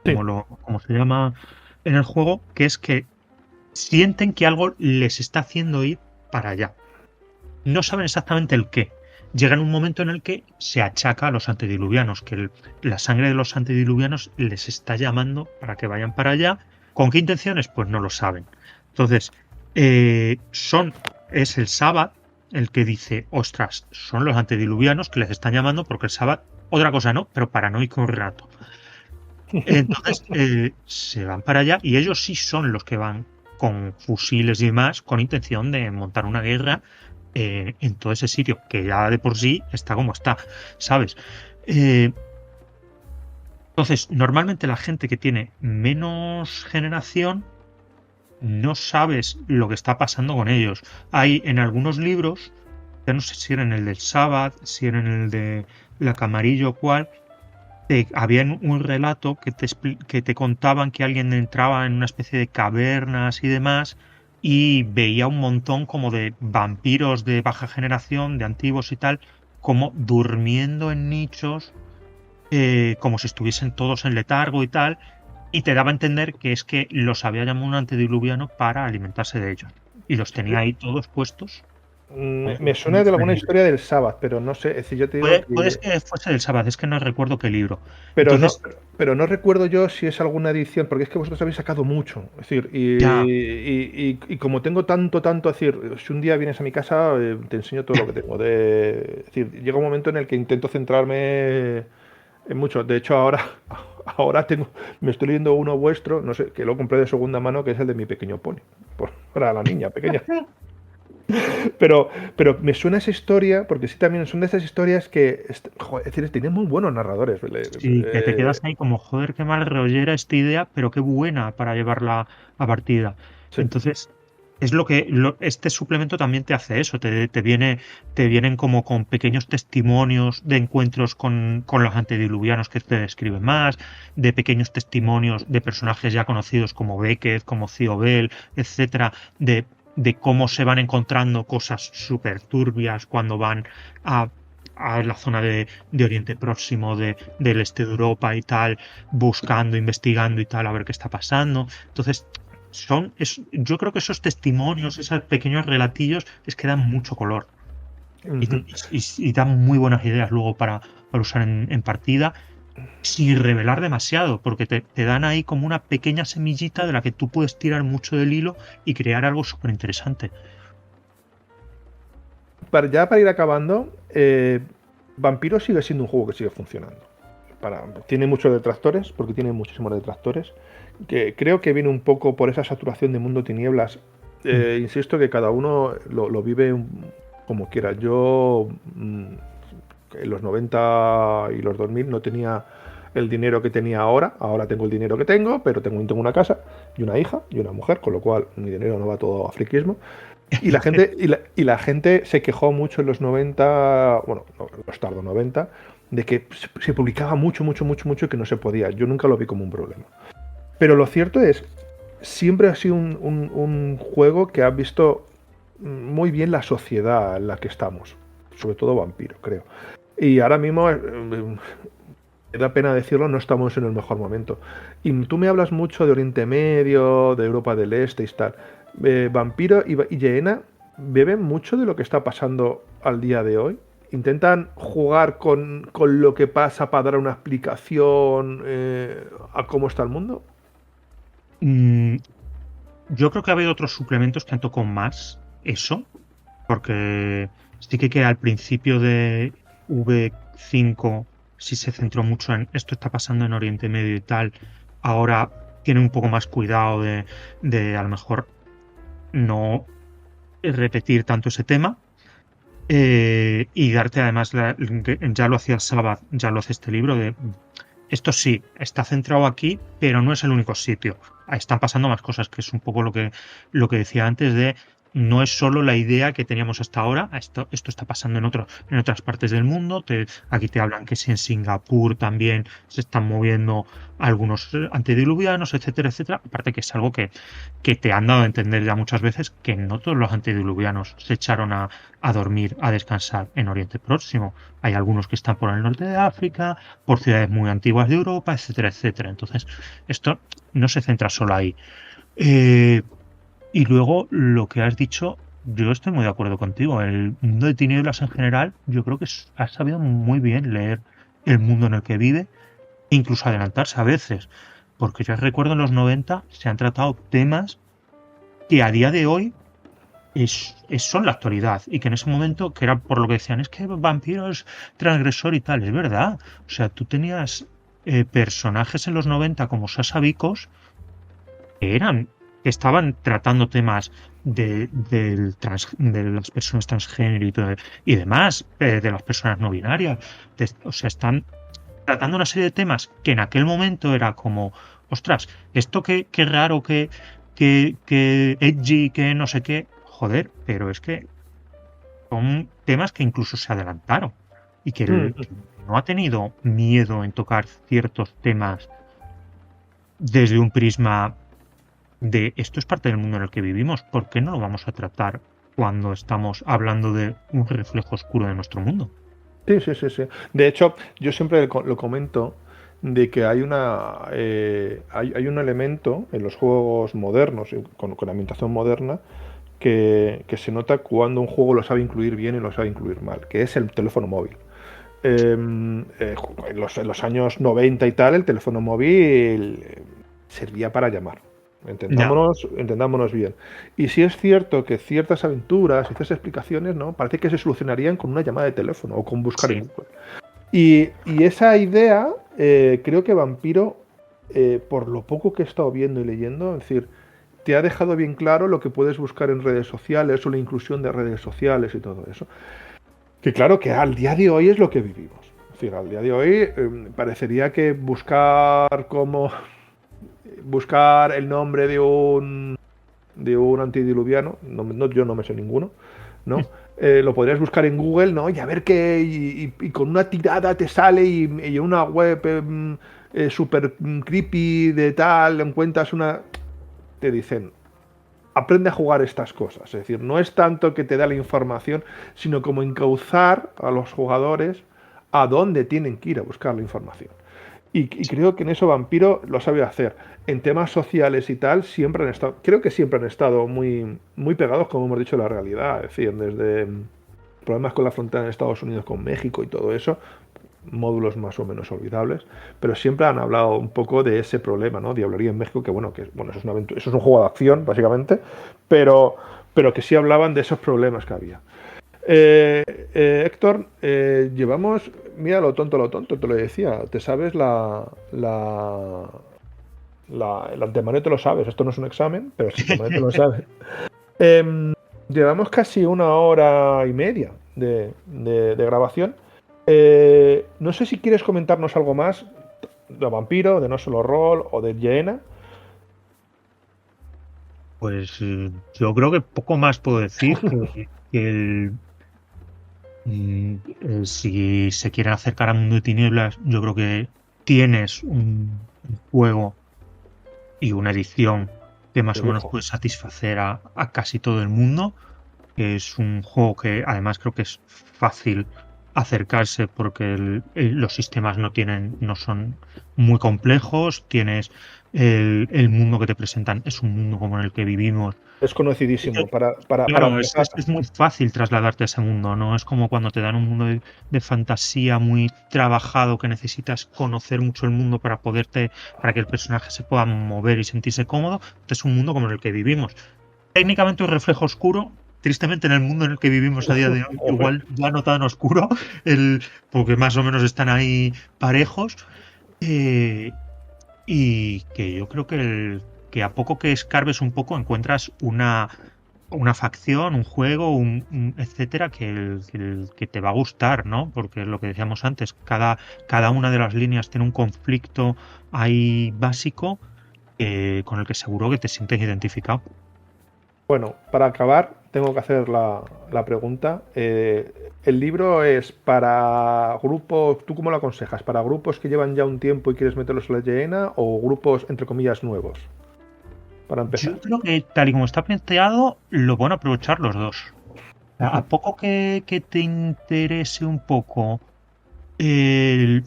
sí, como se llama en el juego, que es que sienten que algo les está haciendo ir para allá. No saben exactamente el qué. Llega en un momento en el que se achaca a los antediluvianos, que la sangre de los antediluvianos les está llamando para que vayan para allá. ¿Con qué intenciones? Pues no lo saben. Entonces, es el Sabbath el que dice, ostras, son los antediluvianos que les están llamando porque el Sabbath, otra cosa no, pero paranoico un rato. Entonces, se van para allá y ellos sí son los que van con fusiles y demás, con intención de montar una guerra en todo ese sitio, que ya de por sí está como está, ¿sabes? Entonces, normalmente la gente que tiene menos generación no sabes lo que está pasando con ellos. Hay en algunos libros, ya no sé si era en el del Sabbath, si era en el de la Camarillo o cuál, había un relato que te contaban que alguien entraba en una especie de cavernas y demás y veía un montón como de vampiros de baja generación, de antiguos y tal, como durmiendo en nichos, como si estuviesen todos en letargo y tal, y te daba a entender que es que los había llamado un antediluviano para alimentarse de ellos y los tenía ahí todos puestos. Me suena de alguna historia del Sabbath, pero no sé. Es decir, yo te digo Puede que. que fuese del Sabbath, es que no recuerdo qué libro. Pero no, Entonces, pero no recuerdo yo si es alguna edición, porque es que vosotros habéis sacado mucho. Es decir, ya. y como tengo tanto, es decir, si un día vienes a mi casa, te enseño todo lo que tengo. Es decir, llega un momento en el que intento centrarme en mucho. De hecho, ahora me estoy leyendo uno vuestro, no sé, que lo compré de segunda mano, que es el de mi pequeño pony, para la niña pequeña. Pero me suena esa historia, porque sí también son de esas historias que, joder, es decir, tienen muy buenos narradores. Sí, que te quedas ahí como, joder, qué mal rollera esta idea, pero qué buena para llevarla a partida. Sí. Entonces, es lo que este suplemento también te hace eso, te vienen como con pequeños testimonios de encuentros con los antediluvianos que te describen más, de pequeños testimonios de personajes ya conocidos como Beckett, como Ciobel, etcétera, de cómo se van encontrando cosas súper turbias cuando van a la zona de Oriente Próximo, del este de Europa y tal, buscando, investigando y tal, a ver qué está pasando. Entonces, yo creo que esos testimonios, esos pequeños relatillos, es que dan mucho color Ujú. y dan muy buenas ideas luego para usar en partida, sin revelar demasiado, porque te dan ahí como una pequeña semillita de la que tú puedes tirar mucho del hilo y crear algo súper interesante. Ya para ir acabando, Vampiro sigue siendo un juego que sigue funcionando. Tiene muchos detractores, porque tiene muchísimos detractores, que creo que viene un poco por esa saturación de mundo tinieblas. Insisto que cada uno lo vive como quiera. Yo en los 90 y los 2000 no tenía el dinero que tenía ahora tengo el dinero que tengo, pero tengo una casa y una hija y una mujer, con lo cual mi dinero no va todo a friquismo. Y la gente se quejó mucho en los 90, bueno, en los tardos 90, de que se publicaba mucho y que no se podía. Yo nunca lo vi como un problema. Pero lo cierto es, siempre ha sido un juego que ha visto muy bien la sociedad en la que estamos. Sobre todo Vampiro, creo. Y ahora mismo, me da pena decirlo, no estamos en el mejor momento. Y tú me hablas mucho de Oriente Medio, de Europa del Este y tal. Vampiro y Jaena beben mucho de lo que está pasando al día de hoy. Intentan jugar con lo que pasa para dar una explicación a cómo está el mundo. Mm, yo creo que ha habido otros suplementos que han tocado más eso, porque sí que al principio de V5 sí se centró mucho en esto está pasando en Oriente Medio y tal. Ahora tiene un poco más cuidado de a lo mejor no repetir tanto ese tema. Y darte además, ya lo hacía Sabbath, ya lo hace este libro, de esto sí, está centrado aquí, pero no es el único sitio. Están pasando más cosas, que es un poco lo que decía antes de no es solo la idea que teníamos hasta ahora, esto está pasando en otras partes del mundo. Aquí te hablan que si en Singapur también se están moviendo algunos antediluvianos, etcétera, etcétera. Aparte que es algo que te han dado a entender ya muchas veces que no todos los antediluvianos se echaron a dormir, a descansar en Oriente Próximo. Hay algunos que están por el norte de África, por ciudades muy antiguas de Europa, etcétera, etcétera. Entonces, esto no se centra solo ahí. Eh, y luego, lo que has dicho, yo estoy muy de acuerdo contigo. El mundo de tinieblas en general, yo creo que has sabido muy bien leer el mundo en el que vive, e incluso adelantarse a veces. Porque yo recuerdo en los 90 se han tratado temas que a día de hoy son la actualidad y que en ese momento, que era por lo que decían, es que vampiro es transgresor y tal, es verdad. O sea, tú tenías personajes en los 90 como Sasha Vicos que estaban tratando temas de las personas transgénero y demás, de las personas no binarias. O sea, están tratando una serie de temas que en aquel momento era como, ostras, esto qué raro, que edgy, que no sé qué, joder, pero es que son temas que incluso se adelantaron y que no ha tenido miedo en tocar ciertos temas desde un prisma de esto es parte del mundo en el que vivimos, ¿por qué no lo vamos a tratar cuando estamos hablando de un reflejo oscuro de nuestro mundo? Sí. De hecho, yo siempre lo comento de que hay un elemento en los juegos modernos, con ambientación moderna, que se nota cuando un juego lo sabe incluir bien y lo sabe incluir mal, que es el teléfono móvil. En los años 90 y tal, el teléfono móvil servía para llamar. Entendámonos bien. Y si es cierto que ciertas aventuras y ciertas explicaciones, ¿no? Parece que se solucionarían con una llamada de teléfono o con buscar en Google. Y esa idea, creo que Vampiro, por lo poco que he estado viendo y leyendo, es decir, te ha dejado bien claro lo que puedes buscar en redes sociales o la inclusión de redes sociales y todo eso. Que claro, que al día de hoy es lo que vivimos. Es decir, al día de hoy parecería que buscar el nombre de un antediluviano, yo no me sé ninguno, ¿no? Lo podrías buscar en Google, ¿no? Y a ver qué, y con una tirada te sale y una web super creepy de tal, encuentras te dicen, aprende a jugar estas cosas. Es decir, no es tanto que te da la información, sino como encauzar a los jugadores a dónde tienen que ir a buscar la información. Y creo que en eso Vampiro lo sabe hacer. En temas sociales y tal, creo que siempre han estado muy, muy pegados, como hemos dicho, a la realidad. Es decir, desde problemas con la frontera en Estados Unidos con México y todo eso, módulos más o menos olvidables, pero siempre han hablado un poco de ese problema, ¿no? Diablería en México, que eso es una aventura, eso es un juego de acción, básicamente, pero que sí hablaban de esos problemas que había. Héctor, llevamos, mira lo tonto, te lo decía, te sabes el antemano te lo sabes, esto no es un examen, pero el antemano te lo sabes. Llevamos casi 1 hora y media de grabación. No sé si quieres comentarnos algo más de Vampiro, de No Solo Roll o de Yeena. Pues yo creo que poco más puedo decir que si se quiere acercar a Mundo de Tinieblas, yo creo que tienes un juego y una edición que más o menos puede satisfacer a casi todo el mundo. Es un juego que además creo que es fácil acercarse porque los sistemas no son muy complejos. Tienes el mundo que te presentan, es un mundo como en el que vivimos. Es conocidísimo. Claro, es muy fácil trasladarte a ese mundo, ¿no? Es como cuando te dan un mundo de fantasía muy trabajado que necesitas conocer mucho el mundo para que el personaje se pueda mover y sentirse cómodo. Este es un mundo como en el que vivimos. Técnicamente un reflejo oscuro, tristemente en el mundo en el que vivimos a día de hoy, igual ya no tan oscuro, porque más o menos están ahí parejos. Y que yo creo que a poco que escarbes un poco encuentras una facción, un juego, etcétera, que te va a gustar, ¿no? Porque lo que decíamos antes, cada una de las líneas tiene un conflicto ahí básico con el que seguro que te sientes identificado. Bueno, para acabar, tengo que hacer la pregunta. ¿El libro es para grupos, tú cómo lo aconsejas? ¿Para grupos que llevan ya un tiempo y quieres meterlos en la llena o grupos, entre comillas, nuevos? Para empezar. Yo creo que tal y como está planteado, lo van a aprovechar los dos. A poco que te interese un poco el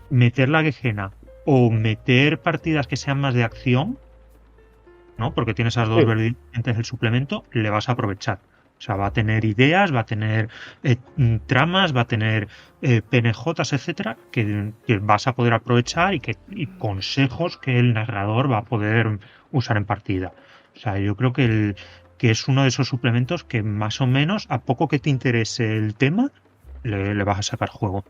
meter la quejena o meter partidas que sean más de acción, ¿no? Porque tiene esas dos vertientes del suplemento, le vas a aprovechar. O sea, va a tener ideas, va a tener tramas, va a tener PNJs, etcétera, que vas a poder aprovechar y consejos que el narrador va a poder usar en partida. O sea, yo creo que es uno de esos suplementos que más o menos, a poco que te interese el tema, le vas a sacar juego.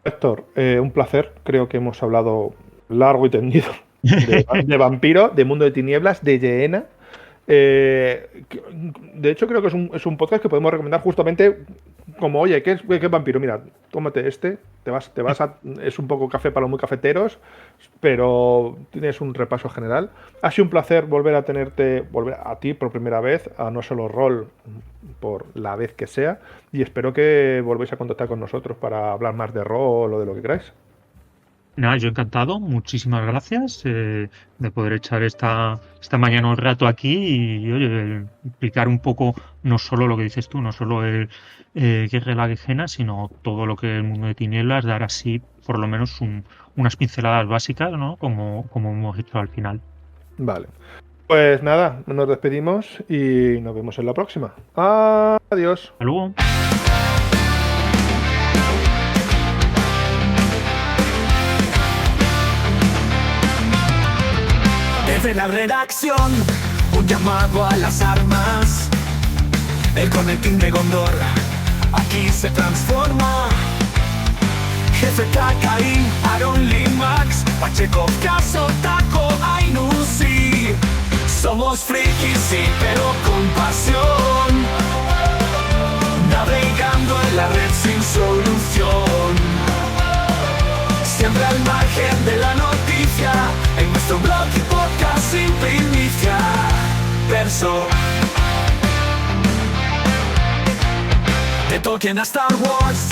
Héctor, un placer. Creo que hemos hablado largo y tendido de Vampiro, de Mundo de Tinieblas, de Yeena. De hecho, creo que es un podcast que podemos recomendar justamente como, oye, ¿qué es Vampiro? Mira, tómate es un poco café para los muy cafeteros, pero tienes un repaso general. Ha sido un placer volver a ti por primera vez, a No Solo Roll por la vez que sea, y espero que volváis a contactar con nosotros para hablar más de rol o de lo que queráis. Nada, yo encantado, muchísimas gracias de poder echar esta mañana un rato aquí y oye, explicar un poco no solo lo que dices tú, no solo el Guerra de la Quejena, sino todo lo que es el Mundo de Tinieblas, dar así por lo menos unas pinceladas básicas, ¿no? Como hemos hecho al final. Vale. Pues nada, nos despedimos y nos vemos en la próxima. Adiós. Hasta luego. Desde la redacción, un llamado a las armas. El Conecting de Gondor aquí se transforma. Jefe Kakai, Aaron Limax, Pacheco, Caso, Taco, Ainu, sí. Somos frikis, sí, pero con pasión. Navegando en la red sin solución. Siempre al margen de la noticia. En nuestro blog y podcast sin primicia. Verso. De Tolkien a Star Wars,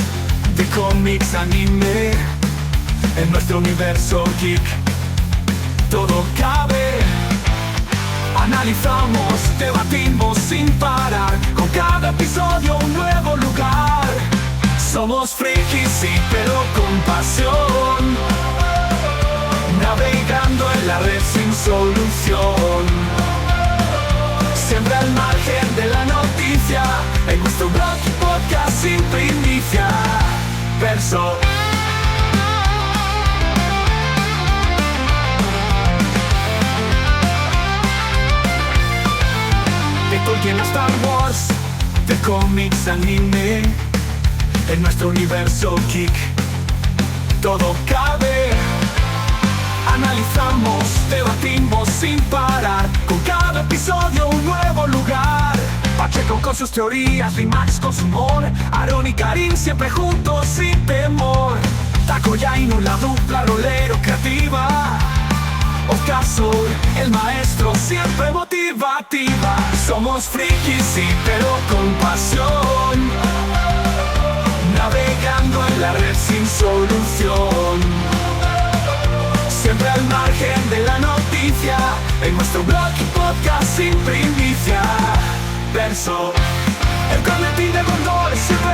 de cómics, anime. En nuestro universo geek todo cabe. Analizamos, debatimos sin parar. Con cada episodio un nuevo lugar. Somos frikis, sí, pero con pasión. Navegando en la red sin solución. Siempre al margen de la noticia. En nuestro blog y podcast sin primicia. Verso. De Tolkien a Star Wars, de cómics, anime. En nuestro universo geek todo cabe. Analizamos, debatimos sin parar. Con cada episodio un nuevo lugar. Pacheco con sus teorías, Limax con su humor. Aaron y Karim siempre juntos sin temor. Taco y Ainu, la dupla rolero creativa. Ocaso, el maestro siempre motivativa. Somos frikis, sí, pero con pasión. Navegando en la red sin solución. Siempre al margen de la noticia. En nuestro blog y podcast sin primicia. Verso. El Conecting de Gondor siempre